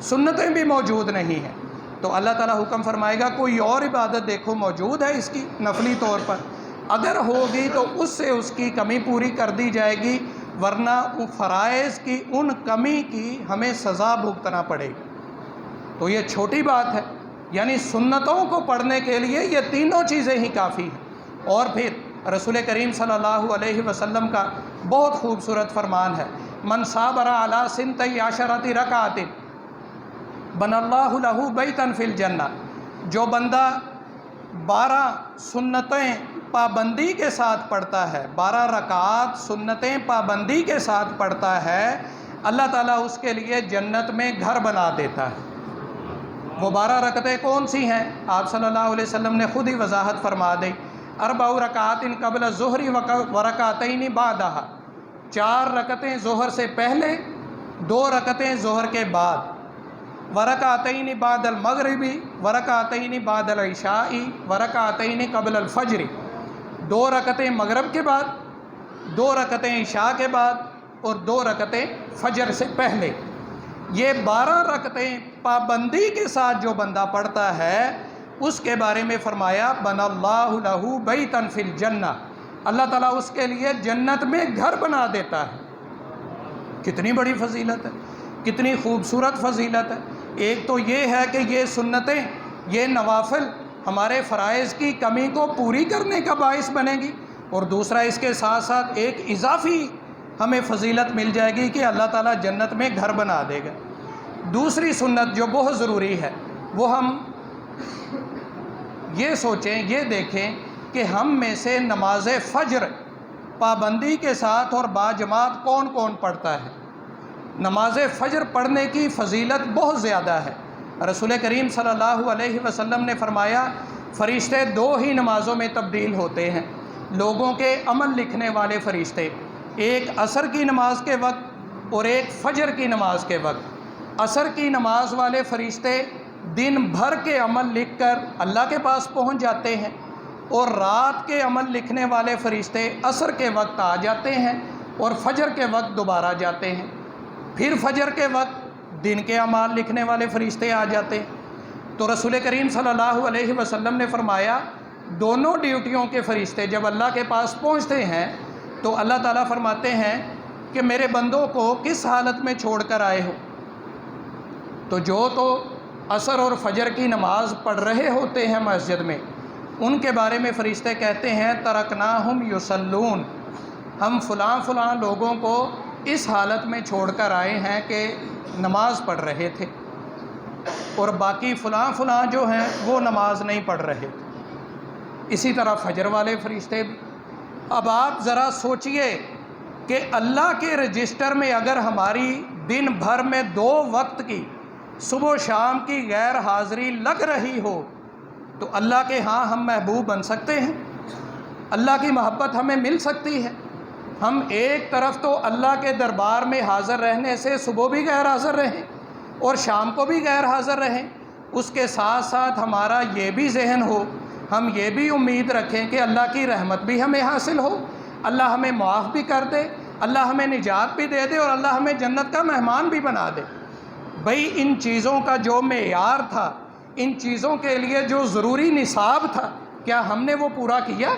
سنتیں بھی موجود نہیں ہیں۔ تو اللہ تعالیٰ حکم فرمائے گا کوئی اور عبادت دیکھو موجود ہے اس کی نفلی طور پر، اگر ہوگی تو اس سے اس کی کمی پوری کر دی جائے گی، ورنہ فرائض کی ان کمی کی ہمیں سزا بھگتنا پڑے گی۔ تو یہ چھوٹی بات ہے، یعنی سنتوں کو پڑھنے کے لیے یہ تینوں چیزیں ہی کافی ہیں۔ اور پھر رسول کریم صلی اللہ علیہ وسلم کا بہت خوبصورت فرمان ہے، من صابر علی سنتی عشرۃ رکعۃ بنى اللہ لہ بیتا فی الجنہ، جو بندہ 12 سنتیں پابندی کے ساتھ پڑھتا ہے، 12 رکعات سنتیں پابندی کے ساتھ پڑھتا ہے، اللہ تعالیٰ اس کے لیے جنت میں گھر بنا دیتا ہے۔ وہ 12 رکعتیں کون سی ہیں؟ آپ صلی اللہ علیہ وسلم نے خود ہی وضاحت فرما دی، 4 رکعات قبل الظہر ورکعتین بعدہا، 4 رکعتیں ظہر سے پہلے، 2 رکعتیں ظہر کے بعد، ورکعتین بعد المغربی ورکعتین بعد العشاء ورکعتین قبل الفجر، 2 رکعتیں مغرب کے بعد، 2 رکعتیں عشاء کے بعد اور 2 رکعتیں فجر سے پہلے۔ یہ 12 رکعتیں پابندی کے ساتھ جو بندہ پڑھتا ہے اس کے بارے میں فرمایا بنى اللہ لہ بیتا فی الجنہ، اللہ تعالیٰ اس کے لیے جنت میں گھر بنا دیتا ہے۔ کتنی بڑی فضیلت ہے، کتنی خوبصورت فضیلت ہے۔ ایک تو یہ ہے کہ یہ سنتیں، یہ نوافل ہمارے فرائض کی کمی کو پوری کرنے کا باعث بنے گی، اور دوسرا اس کے ساتھ ساتھ ایک اضافی ہمیں فضیلت مل جائے گی کہ اللہ تعالیٰ جنت میں گھر بنا دے گا۔ دوسری سنت جو بہت ضروری ہے وہ ہم یہ سوچیں، یہ دیکھیں کہ ہم میں سے نماز فجر پابندی کے ساتھ اور باجماعت کون کون پڑھتا ہے۔ نماز فجر پڑھنے کی فضیلت بہت زیادہ ہے۔ رسول کریم صلی اللہ علیہ وسلم نے فرمایا فرشتے 2 ہی نمازوں میں تبدیل ہوتے ہیں، لوگوں کے عمل لکھنے والے فرشتے، ایک عصر کی نماز کے وقت اور ایک فجر کی نماز کے وقت۔ عصر کی نماز والے فرشتے دن بھر کے عمل لکھ کر اللہ کے پاس پہنچ جاتے ہیں، اور رات کے عمل لکھنے والے فرشتے عصر کے وقت آ جاتے ہیں اور فجر کے وقت دوبارہ جاتے ہیں۔ پھر فجر کے وقت دن کے اعمال لکھنے والے فرشتے آ جاتے ہیں۔ تو رسول کریم صلی اللہ علیہ وسلم نے فرمایا دونوں ڈیوٹیوں کے فرشتے جب اللہ کے پاس پہنچتے ہیں تو اللہ تعالیٰ فرماتے ہیں کہ میرے بندوں کو کس حالت میں چھوڑ کر آئے ہو؟ تو جو تو عصر اور فجر کی نماز پڑھ رہے ہوتے ہیں مسجد میں، ان کے بارے میں فرشتے کہتے ہیں ترکناہم یصلون، ہم فلاں فلاں لوگوں کو اس حالت میں چھوڑ کر آئے ہیں کہ نماز پڑھ رہے تھے، اور باقی فلاں فلاں جو ہیں وہ نماز نہیں پڑھ رہے تھے۔ اسی طرح فجر والے فرشتے بھی۔ اب آپ ذرا سوچئے کہ اللہ کے رجسٹر میں اگر ہماری دن بھر میں 2 وقت کی صبح و شام کی غیر حاضری لگ رہی ہو تو اللہ کے ہاں ہم محبوب بن سکتے ہیں؟ اللہ کی محبت ہمیں مل سکتی ہے؟ ہم ایک طرف تو اللہ کے دربار میں حاضر رہنے سے صبح بھی غیر حاضر رہیں اور شام کو بھی غیر حاضر رہیں، اس کے ساتھ ساتھ ہمارا یہ بھی ذہن ہو، ہم یہ بھی امید رکھیں کہ اللہ کی رحمت بھی ہمیں حاصل ہو، اللہ ہمیں معاف بھی کر دے، اللہ ہمیں نجات بھی دے دے اور اللہ ہمیں جنت کا مہمان بھی بنا دے۔ بھئی ان چیزوں کا جو معیار تھا، ان چیزوں کے لیے جو ضروری نصاب تھا، کیا ہم نے وہ پورا کیا؟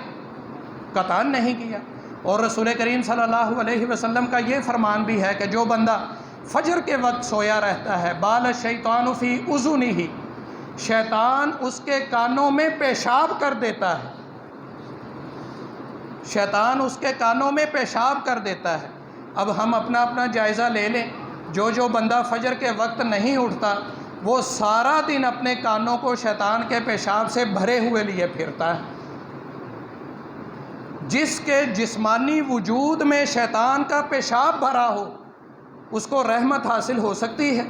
قطعاً نہیں کیا۔ اور رسول کریم صلی اللہ علیہ وسلم کا یہ فرمان بھی ہے کہ جو بندہ فجر کے وقت سویا رہتا ہے، بال الشیطان فی اذنہ، شیطان اس کے کانوں میں پیشاب کر دیتا ہے، شیطان اس کے کانوں میں پیشاب کر دیتا ہے۔ اب ہم اپنا اپنا جائزہ لے لیں، جو بندہ فجر کے وقت نہیں اٹھتا وہ سارا دن اپنے کانوں کو شیطان کے پیشاب سے بھرے ہوئے لیے پھرتا ہے۔ جس کے جسمانی وجود میں شیطان کا پیشاب بھرا ہو اس کو رحمت حاصل ہو سکتی ہے،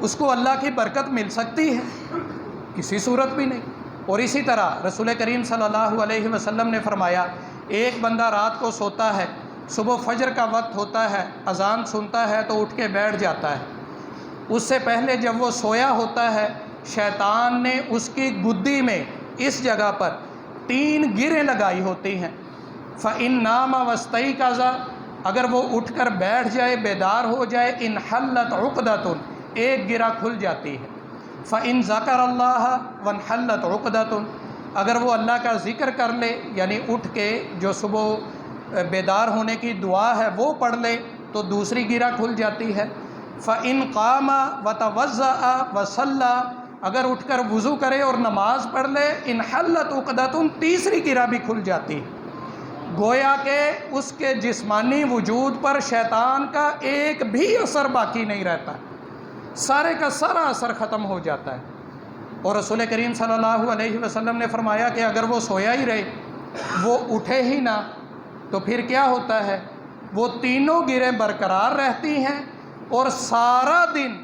اس کو اللہ کی برکت مل سکتی ہے؟ کسی صورت بھی نہیں۔ اور اسی طرح رسول کریم صلی اللہ علیہ وسلم نے فرمایا، ایک بندہ رات کو سوتا ہے، صبح فجر کا وقت ہوتا ہے، اذان سنتا ہے تو اٹھ کے بیٹھ جاتا ہے، اس سے پہلے جب وہ سویا ہوتا ہے شیطان نے اس کی گدی میں اس جگہ پر 3 گریں لگائی ہوتی ہیں۔ فَإِن نَامَ وَاسْتَيْقَظَ، اگر وہ اٹھ کر بیٹھ جائے، بیدار ہو جائے، انحلت عقدۃ، ایک گرہ کھل جاتی ہے۔ فَإِن ذَكَرَ اللَّهَ وَانحلت عقدۃ، اگر وہ اللہ کا ذکر کر لے، یعنی اٹھ کے جو صبح بیدار ہونے کی دعا ہے وہ پڑھ لے تو دوسری گرہ کھل جاتی ہے۔ فَإِن قَامَ وَتَوَضَّأَ وَصَلَّى، اگر اٹھ کر وضو کرے اور نماز پڑھ لے، انحلت عقدۃ، تیسری گرہ بھی کھل جاتی ہے۔ گویا کہ اس کے جسمانی وجود پر شیطان کا ایک بھی اثر باقی نہیں رہتا، سارے کا سارا اثر ختم ہو جاتا ہے۔ اور رسول کریم صلی اللہ علیہ وسلم نے فرمایا کہ اگر وہ سویا ہی رہے، وہ اٹھے ہی نہ، تو پھر کیا ہوتا ہے؟ وہ تینوں گریں برقرار رہتی ہیں اور سارا دن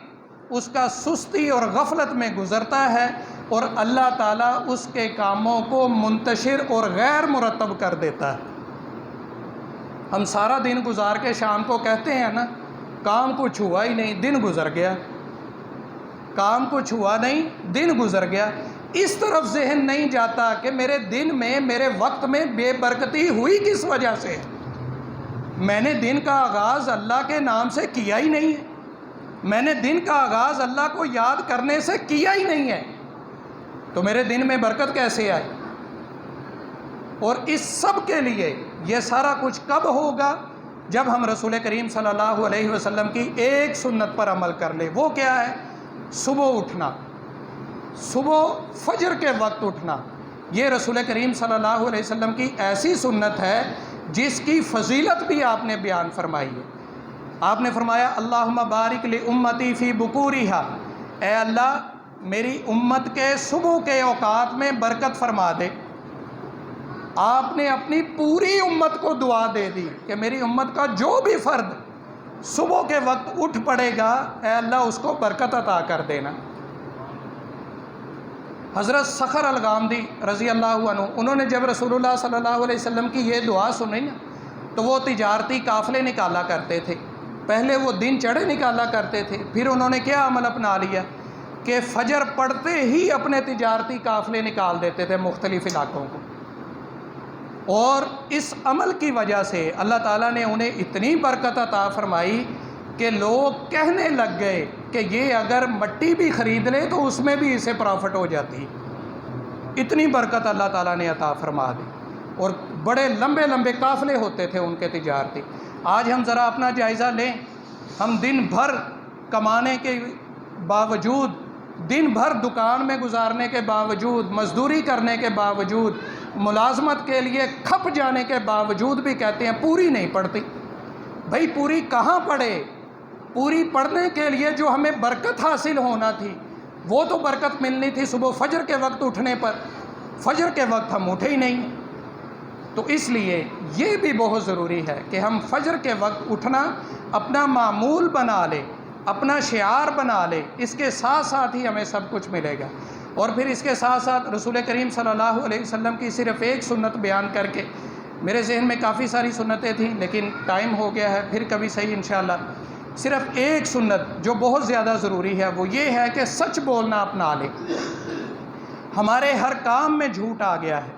اس کا سستی اور غفلت میں گزرتا ہے اور اللہ تعالیٰ اس کے کاموں کو منتشر اور غیر مرتب کر دیتا ہے۔ ہم سارا دن گزار کے شام کو کہتے ہیں نا، کام کچھ ہوا ہی نہیں، دن گزر گیا، کام کچھ ہوا نہیں، دن گزر گیا۔ اس طرف ذہن نہیں جاتا کہ میرے دن میں، میرے وقت میں بے برکتی ہوئی کس وجہ سے؟ میں نے دن کا آغاز اللہ کے نام سے کیا ہی نہیں ہے، میں نے دن کا آغاز اللہ کو یاد کرنے سے کیا ہی نہیں ہے، تو میرے دن میں برکت کیسے آئے؟ اور اس سب کے لیے یہ سارا کچھ کب ہوگا؟ جب ہم رسول کریم صلی اللہ علیہ وسلم کی ایک سنت پر عمل کر لیں۔ وہ کیا ہے؟ صبح اٹھنا، صبح فجر کے وقت اٹھنا۔ یہ رسول کریم صلی اللہ علیہ وسلم کی ایسی سنت ہے جس کی فضیلت بھی آپ نے بیان فرمائی ہے۔ آپ نے فرمایا، اللہم بارک لامتی فی بکورہا، اے اللہ میری امت کے صبح کے اوقات میں برکت فرما دے۔ آپ نے اپنی پوری امت کو دعا دے دی کہ میری امت کا جو بھی فرد صبح کے وقت اٹھ پڑے گا، اے اللہ اس کو برکت عطا کر دینا۔ حضرت صخر الغامدی رضی اللہ عنہ، انہوں نے جب رسول اللہ صلی اللہ علیہ وسلم کی یہ دعا سنی نا تو وہ تجارتی قافلے نکالا کرتے تھے۔ پہلے وہ دن چڑھے نکالا کرتے تھے، پھر انہوں نے کیا عمل اپنا لیا کہ فجر پڑھتے ہی اپنے تجارتی قافلے نکال دیتے تھے مختلف علاقوں کو۔ اور اس عمل کی وجہ سے اللہ تعالیٰ نے انہیں اتنی برکت عطا فرمائی کہ لوگ کہنے لگ گئے کہ یہ اگر مٹی بھی خرید لے تو اس میں بھی اسے پرافٹ ہو جاتی ہے۔ اتنی برکت اللہ تعالیٰ نے عطا فرما دی، اور بڑے لمبے لمبے قافلے ہوتے تھے ان کے تجارتی۔ آج ہم ذرا اپنا جائزہ لیں، ہم دن بھر کمانے کے باوجود، دن بھر دکان میں گزارنے کے باوجود، مزدوری کرنے کے باوجود، ملازمت کے لیے کھپ جانے کے باوجود بھی کہتے ہیں پوری نہیں پڑھتی۔ بھائی پوری کہاں پڑھے؟ پوری پڑھنے کے لیے جو ہمیں برکت حاصل ہونا تھی وہ تو برکت ملنی تھی صبح فجر کے وقت اٹھنے پر، فجر کے وقت ہم اٹھے ہی نہیں، تو اس لیے یہ بھی بہت ضروری ہے کہ ہم فجر کے وقت اٹھنا اپنا معمول بنا لیں، اپنا شعار بنا لیں، اس کے ساتھ ساتھ ہی ہمیں سب کچھ ملے گا۔ اور پھر اس کے ساتھ ساتھ رسول کریم صلی اللہ علیہ وسلم کی صرف ایک سنت بیان کر کے، میرے ذہن میں کافی ساری سنتیں تھیں لیکن ٹائم ہو گیا ہے، پھر کبھی صحیح انشاءاللہ، صرف ایک سنت جو بہت زیادہ ضروری ہے وہ یہ ہے کہ سچ بولنا اپنا لیں۔ ہمارے ہر کام میں جھوٹ آ گیا ہے،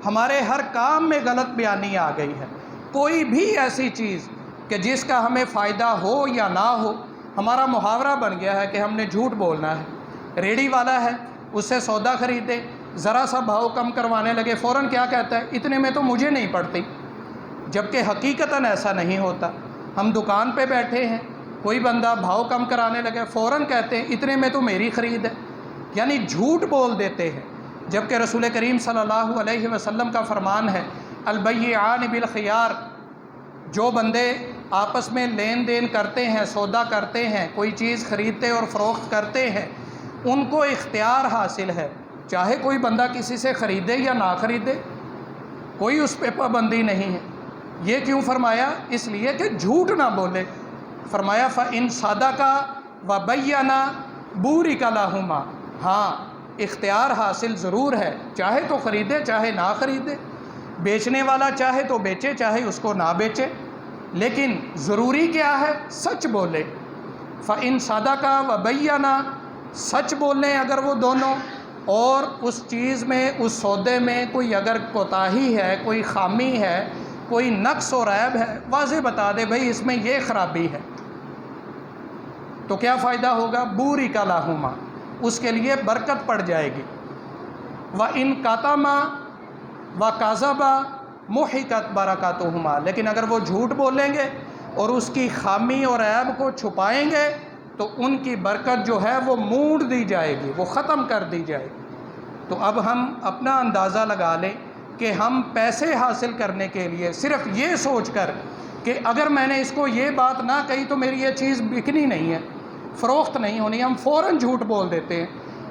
ہمارے ہر کام میں غلط بیانی آ گئی ہے۔ کوئی بھی ایسی چیز کہ جس کا ہمیں فائدہ ہو یا نہ ہو، ہمارا محاورہ بن گیا ہے کہ ہم نے جھوٹ بولنا ہے۔ ریڑھی والا ہے، اس سے سودا خریدے، ذرا سا بھاؤ کم کروانے لگے، فوراً کیا کہتا ہے؟ اتنے میں تو مجھے نہیں پڑتی، جبکہ حقیقتاً ایسا نہیں ہوتا۔ ہم دکان پہ بیٹھے ہیں، کوئی بندہ بھاؤ کم کرانے لگے، فوراً کہتے ہیں اتنے میں تو میری خرید ہے، یعنی جھوٹ بول دیتے ہیں۔ جبکہ رسول کریم صلی اللہ علیہ وسلم کا فرمان ہے، البیعان بالخیار، جو بندے آپس میں لین دین کرتے ہیں، سودا کرتے ہیں، کوئی چیز خریدتے اور فروخت کرتے ہیں، ان کو اختیار حاصل ہے، چاہے کوئی بندہ کسی سے خریدے یا نہ خریدے، کوئی اس پہ پابندی نہیں ہے۔ یہ کیوں فرمایا؟ اس لیے کہ جھوٹ نہ بولے۔ فرمایا فَإِن صَدَقَ وَبَيَّنَ بُورِكَ لَهُمَا، ہاں اختیار حاصل ضرور ہے، چاہے تو خریدے چاہے نہ خریدے، بیچنے والا چاہے تو بیچے چاہے اس کو نہ بیچے، لیکن ضروری کیا ہے؟ سچ بولے۔ فَإِن صَدَقَ وَبَيَّنَ، سچ بولیں اگر وہ دونوں، اور اس چیز میں، اس سودے میں کوئی اگر کوتاہی ہے، کوئی خامی ہے، کوئی نقص و عیب ہے، واضح بتا دے بھئی اس میں یہ خرابی ہے، تو کیا فائدہ ہوگا؟ بُورِكَ لَهُمَا، اس کے لیے برکت پڑ جائے گی۔ وَإِن كَتَمَ وَكَذَبَ مُحِقَتْ بَرَكَاتُهُمَا، لیکن اگر وہ جھوٹ بولیں گے اور اس کی خامی اور عیب کو چھپائیں گے تو ان کی برکت جو ہے وہ مونڈ دی جائے گی، وہ ختم کر دی جائے گی۔ تو اب ہم اپنا اندازہ لگا لیں کہ ہم پیسے حاصل کرنے کے لیے صرف یہ سوچ کر کہ اگر میں نے اس کو یہ بات نہ کہی تو میری یہ چیز بکنی نہیں ہے، فروخت نہیں ہونی، ہم فوراً جھوٹ بول دیتے ہیں،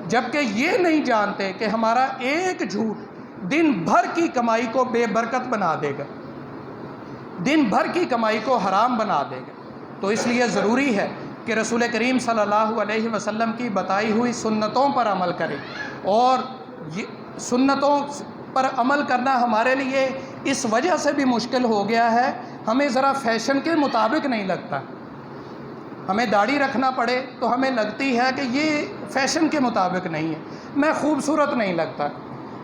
جبکہ یہ نہیں جانتے کہ ہمارا ایک جھوٹ دن بھر کی کمائی کو بے برکت بنا دے گا، دن بھر کی کمائی کو حرام بنا دے گا۔ تو اس لیے ضروری ہے کہ رسول کریم صلی اللہ علیہ وسلم کی بتائی ہوئی سنتوں پر عمل کریں، اور یہ سنتوں پر عمل کرنا ہمارے لیے اس وجہ سے بھی مشکل ہو گیا ہے، ہمیں ذرا فیشن کے مطابق نہیں لگتا۔ ہمیں داڑھی رکھنا پڑے تو ہمیں لگتی ہے کہ یہ فیشن کے مطابق نہیں ہے، میں خوبصورت نہیں لگتا۔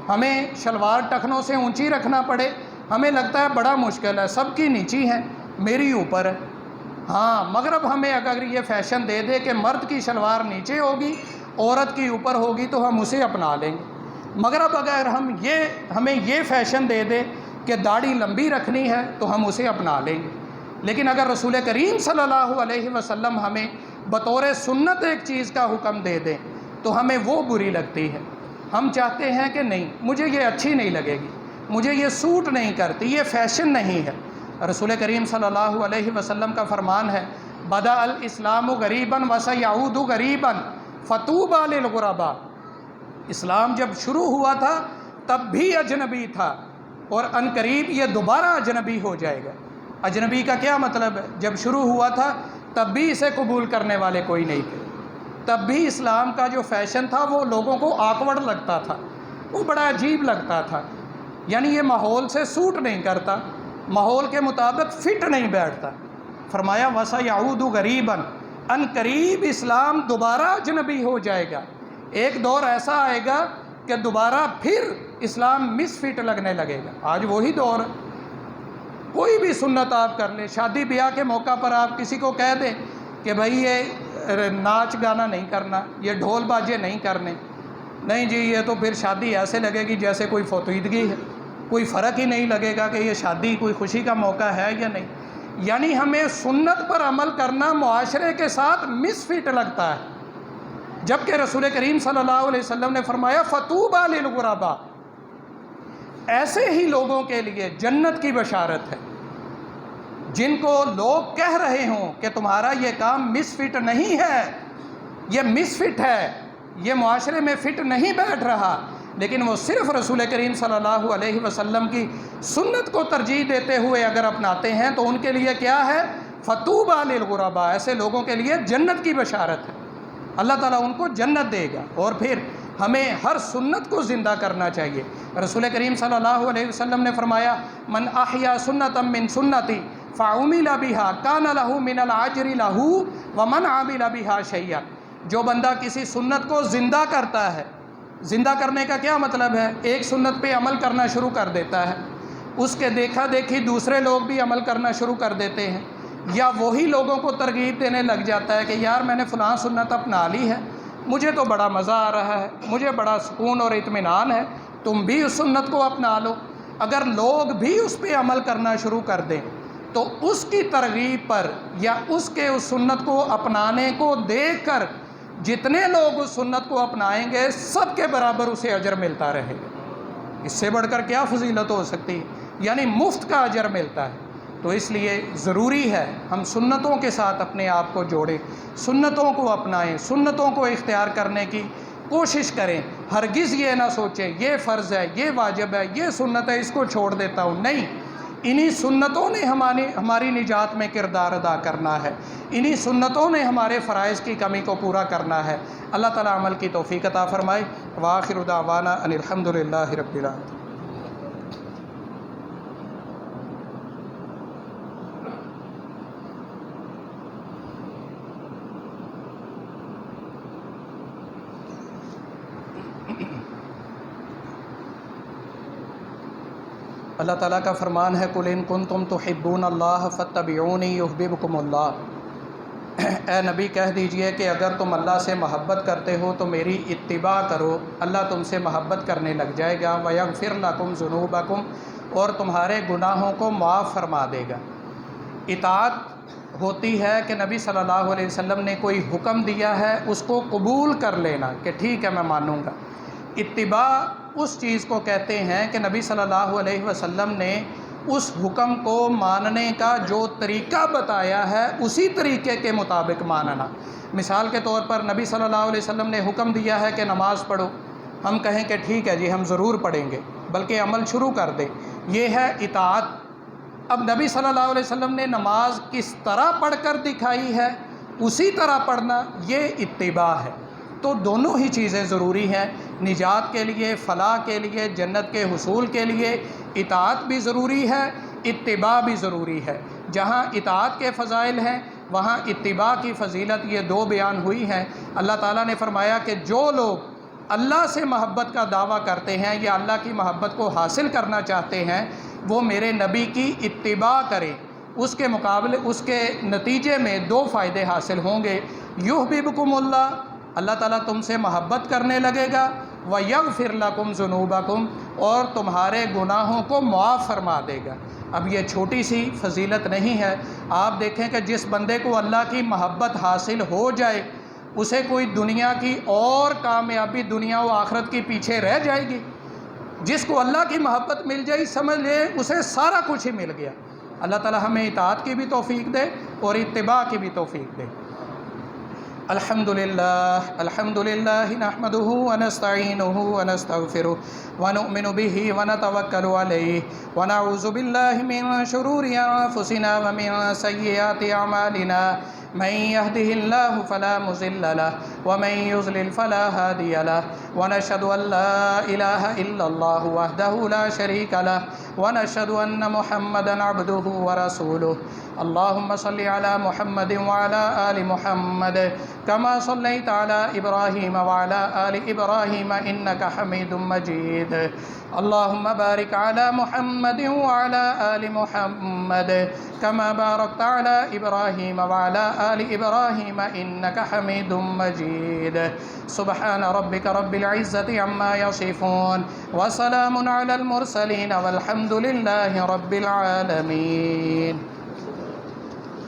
ہمیں شلوار ٹخنوں سے اونچی رکھنا پڑے، ہمیں لگتا ہے بڑا مشکل ہے، سب کی نیچی ہے میری اوپر ہے۔ ہاں، مغرب ہمیں اگر یہ فیشن دے دے کہ مرد کی شلوار نیچے ہوگی، عورت کی اوپر ہوگی، تو ہم اسے اپنا لیں گے۔ مغرب اگر ہمیں یہ فیشن دے دے کہ داڑھی لمبی رکھنی ہے تو ہم اسے اپنا لیں گے۔ لیکن اگر رسول کریم صلی اللہ علیہ وسلم ہمیں بطور سنت ایک چیز کا حکم دے دیں تو ہمیں وہ بری لگتی ہے، ہم چاہتے ہیں کہ نہیں، مجھے یہ اچھی نہیں لگے گی، مجھے یہ سوٹ نہیں کرتی، یہ فیشن نہیں ہے۔ رسول کریم صلی اللہ علیہ وسلم کا فرمان ہے، بدأ الاسلام غریبا وسیعود غریبا فطوبی للغرباء، اسلام جب شروع ہوا تھا تب بھی اجنبی تھا، اور عنقریب یہ دوبارہ اجنبی ہو جائے گا۔ اجنبی کا کیا مطلب ہے؟ جب شروع ہوا تھا تب بھی اسے قبول کرنے والے کوئی نہیں تھے، تب بھی اسلام کا جو فیشن تھا وہ لوگوں کو آکورڈ لگتا تھا، وہ بڑا عجیب لگتا تھا، یعنی یہ ماحول سے سوٹ نہیں کرتا، ماحول کے مطابق فٹ نہیں بیٹھتا۔ فرمایا وَسَيَعُودُ غَرِيبًا، عنقریب اسلام دوبارہ اجنبی ہو جائے گا، ایک دور ایسا آئے گا کہ دوبارہ پھر اسلام مس فٹ لگنے لگے گا۔ آج وہی دور ہے، کوئی بھی سنت آپ کر لیں، شادی بیاہ کے موقع پر آپ کسی کو کہہ دیں کہ بھائی یہ ناچ گانا نہیں کرنا، یہ ڈھول باجے نہیں کرنے، نہیں جی یہ تو پھر شادی ایسے لگے گی جیسے کوئی فوتیدگی ہے، کوئی فرق ہی نہیں لگے گا کہ یہ شادی کوئی خوشی کا موقع ہے یا نہیں۔ یعنی ہمیں سنت پر عمل کرنا معاشرے کے ساتھ مس فٹ لگتا ہے، جبکہ رسول کریم صلی اللہ علیہ وسلم نے فرمایا فطوبی للغرباء، ایسے ہی لوگوں کے لیے جنت کی بشارت ہے جن کو لوگ کہہ رہے ہوں کہ تمہارا یہ کام مس فٹ نہیں ہے، یہ مس فٹ ہے، یہ معاشرے میں فٹ نہیں بیٹھ رہا، لیکن وہ صرف رسول کریم صلی اللہ علیہ وسلم کی سنت کو ترجیح دیتے ہوئے اگر اپناتے ہیں تو ان کے لیے کیا ہے؟ فطوبیٰ للغرباء، ایسے لوگوں کے لیے جنت کی بشارت ہے، اللہ تعالیٰ ان کو جنت دے گا۔ اور پھر ہمیں ہر سنت کو زندہ کرنا چاہیے۔ رسول کریم صلی اللہ علیہ وسلم نے فرمایا من احیا سنتا من سنتی فعمل بها کان له من الاجر له ومن عمل بها شیئا، جو بندہ کسی سنت کو زندہ کرتا ہے، زندہ کرنے کا کیا مطلب ہے؟ ایک سنت پہ عمل کرنا شروع کر دیتا ہے، اس کے دیکھا دیکھی دوسرے لوگ بھی عمل کرنا شروع کر دیتے ہیں، یا وہی لوگوں کو ترغیب دینے لگ جاتا ہے کہ یار میں نے فلاں سنت اپنا لی ہے، مجھے تو بڑا مزہ آ رہا ہے، مجھے بڑا سکون اور اطمینان ہے، تم بھی اس سنت کو اپنا لو۔ اگر لوگ بھی اس پہ عمل کرنا شروع کر دیں تو اس کی ترغیب پر یا اس کے اس سنت کو اپنانے کو دیکھ کر جتنے لوگ اس سنت کو اپنائیں گے سب کے برابر اسے اجر ملتا رہے گا۔ اس سے بڑھ کر کیا فضیلت ہو سکتی ہے؟ یعنی مفت کا اجر ملتا ہے۔ تو اس لیے ضروری ہے ہم سنتوں کے ساتھ اپنے آپ کو جوڑیں، سنتوں کو اپنائیں، سنتوں کو اختیار کرنے کی کوشش کریں۔ ہرگز یہ نہ سوچیں یہ فرض ہے، یہ واجب ہے، یہ سنت ہے، اس کو چھوڑ دیتا ہوں، نہیں، انہی سنتوں نے ہماری نجات میں کردار ادا کرنا ہے، انہی سنتوں نے ہمارے فرائض کی کمی کو پورا کرنا ہے۔ اللہ تعالیٰ عمل کی توفیق عطا فرمائے۔ وآخر دعوانا ان الحمد للہ رب العالمین۔ اللہ تعالیٰ کا فرمان ہے قُلْ إِن كُنتُمْ تُحِبُّونَ اللَّهَ فَاتَّبِعُونِي يُحْبِبْكُمُ اللَّهُ، اے نبی کہہ دیجئے کہ اگر تم اللہ سے محبت کرتے ہو تو میری اتباع کرو، اللہ تم سے محبت کرنے لگ جائے گا، وَيَغْفِرْ لَكُمْ ذُنُوبَكُمْ، اور تمہارے گناہوں کو معاف فرما دے گا۔ اطاعت ہوتی ہے کہ نبی صلی اللہ علیہ وسلم نے کوئی حکم دیا ہے اس کو قبول کر لینا کہ ٹھیک ہے میں مانوں گا۔ اتباع اس چیز کو کہتے ہیں کہ نبی صلی اللہ علیہ وسلم نے اس حکم کو ماننے کا جو طریقہ بتایا ہے اسی طریقے کے مطابق ماننا۔ مثال کے طور پر نبی صلی اللہ علیہ وسلم نے حکم دیا ہے کہ نماز پڑھو، ہم کہیں کہ ٹھیک ہے جی ہم ضرور پڑھیں گے، بلکہ عمل شروع کر دیں، یہ ہے اطاعت۔ اب نبی صلی اللہ علیہ وسلم نے نماز کس طرح پڑھ کر دکھائی ہے اسی طرح پڑھنا، یہ اتباع ہے۔ تو دونوں ہی چیزیں ضروری ہیں، نجات کے لیے، فلاح کے لیے، جنت کے حصول کے لیے اطاعت بھی ضروری ہے، اتباع بھی ضروری ہے۔ جہاں اطاعت کے فضائل ہیں وہاں اتباع کی فضیلت یہ دو بیان ہوئی ہیں۔ اللہ تعالیٰ نے فرمایا کہ جو لوگ اللہ سے محبت کا دعویٰ کرتے ہیں یا اللہ کی محبت کو حاصل کرنا چاہتے ہیں وہ میرے نبی کی اتباع کریں، اس کے مقابلے اس کے نتیجے میں دو فائدے حاصل ہوں گے۔ یحببکم اللہ، اللہ تعالیٰ تم سے محبت کرنے لگے گا، وَيَغْفِرْ لَكُمْ ذُنُوبَكُمْ، اور تمہارے گناہوں کو معاف فرما دے گا۔ اب یہ چھوٹی سی فضیلت نہیں ہے، آپ دیکھیں کہ جس بندے کو اللہ کی محبت حاصل ہو جائے اسے کوئی دنیا کی اور کامیابی دنیا و آخرت کی پیچھے رہ جائے گی؟ جس کو اللہ کی محبت مل جائے سمجھ لے اسے سارا کچھ ہی مل گیا۔ اللہ تعالیٰ ہمیں اطاعت کی بھی توفیق دے اور اتباع کی بھی توفیق دے۔ الحمدللہ نحمده ونستعینه ونستغفره ونؤمن به ونتوکل علیہ ونعوذ باللہ من شرور انفسنا ومن سیئات اعمالنا، من يهده الله فلا مضل له ومن يضلل فلا هادي له، ونشهد ان لا اله الا الله وحده لا شريك له، ونشهد ان محمدا عبده ورسوله۔ اللهم صل على محمد وعلى آل محمد كما صليت على إبراهيم وعلى آل إبراهيم إنك حميد مجيد۔ اللهم بارك على محمد وعلى آل محمد كما باركت على إبراهيم وعلى آل إبراهيم إنك حميد مجيد۔ سبحان ربك رب العزة عما يصفون وسلام على المرسلين والحمد لله رب العالمين۔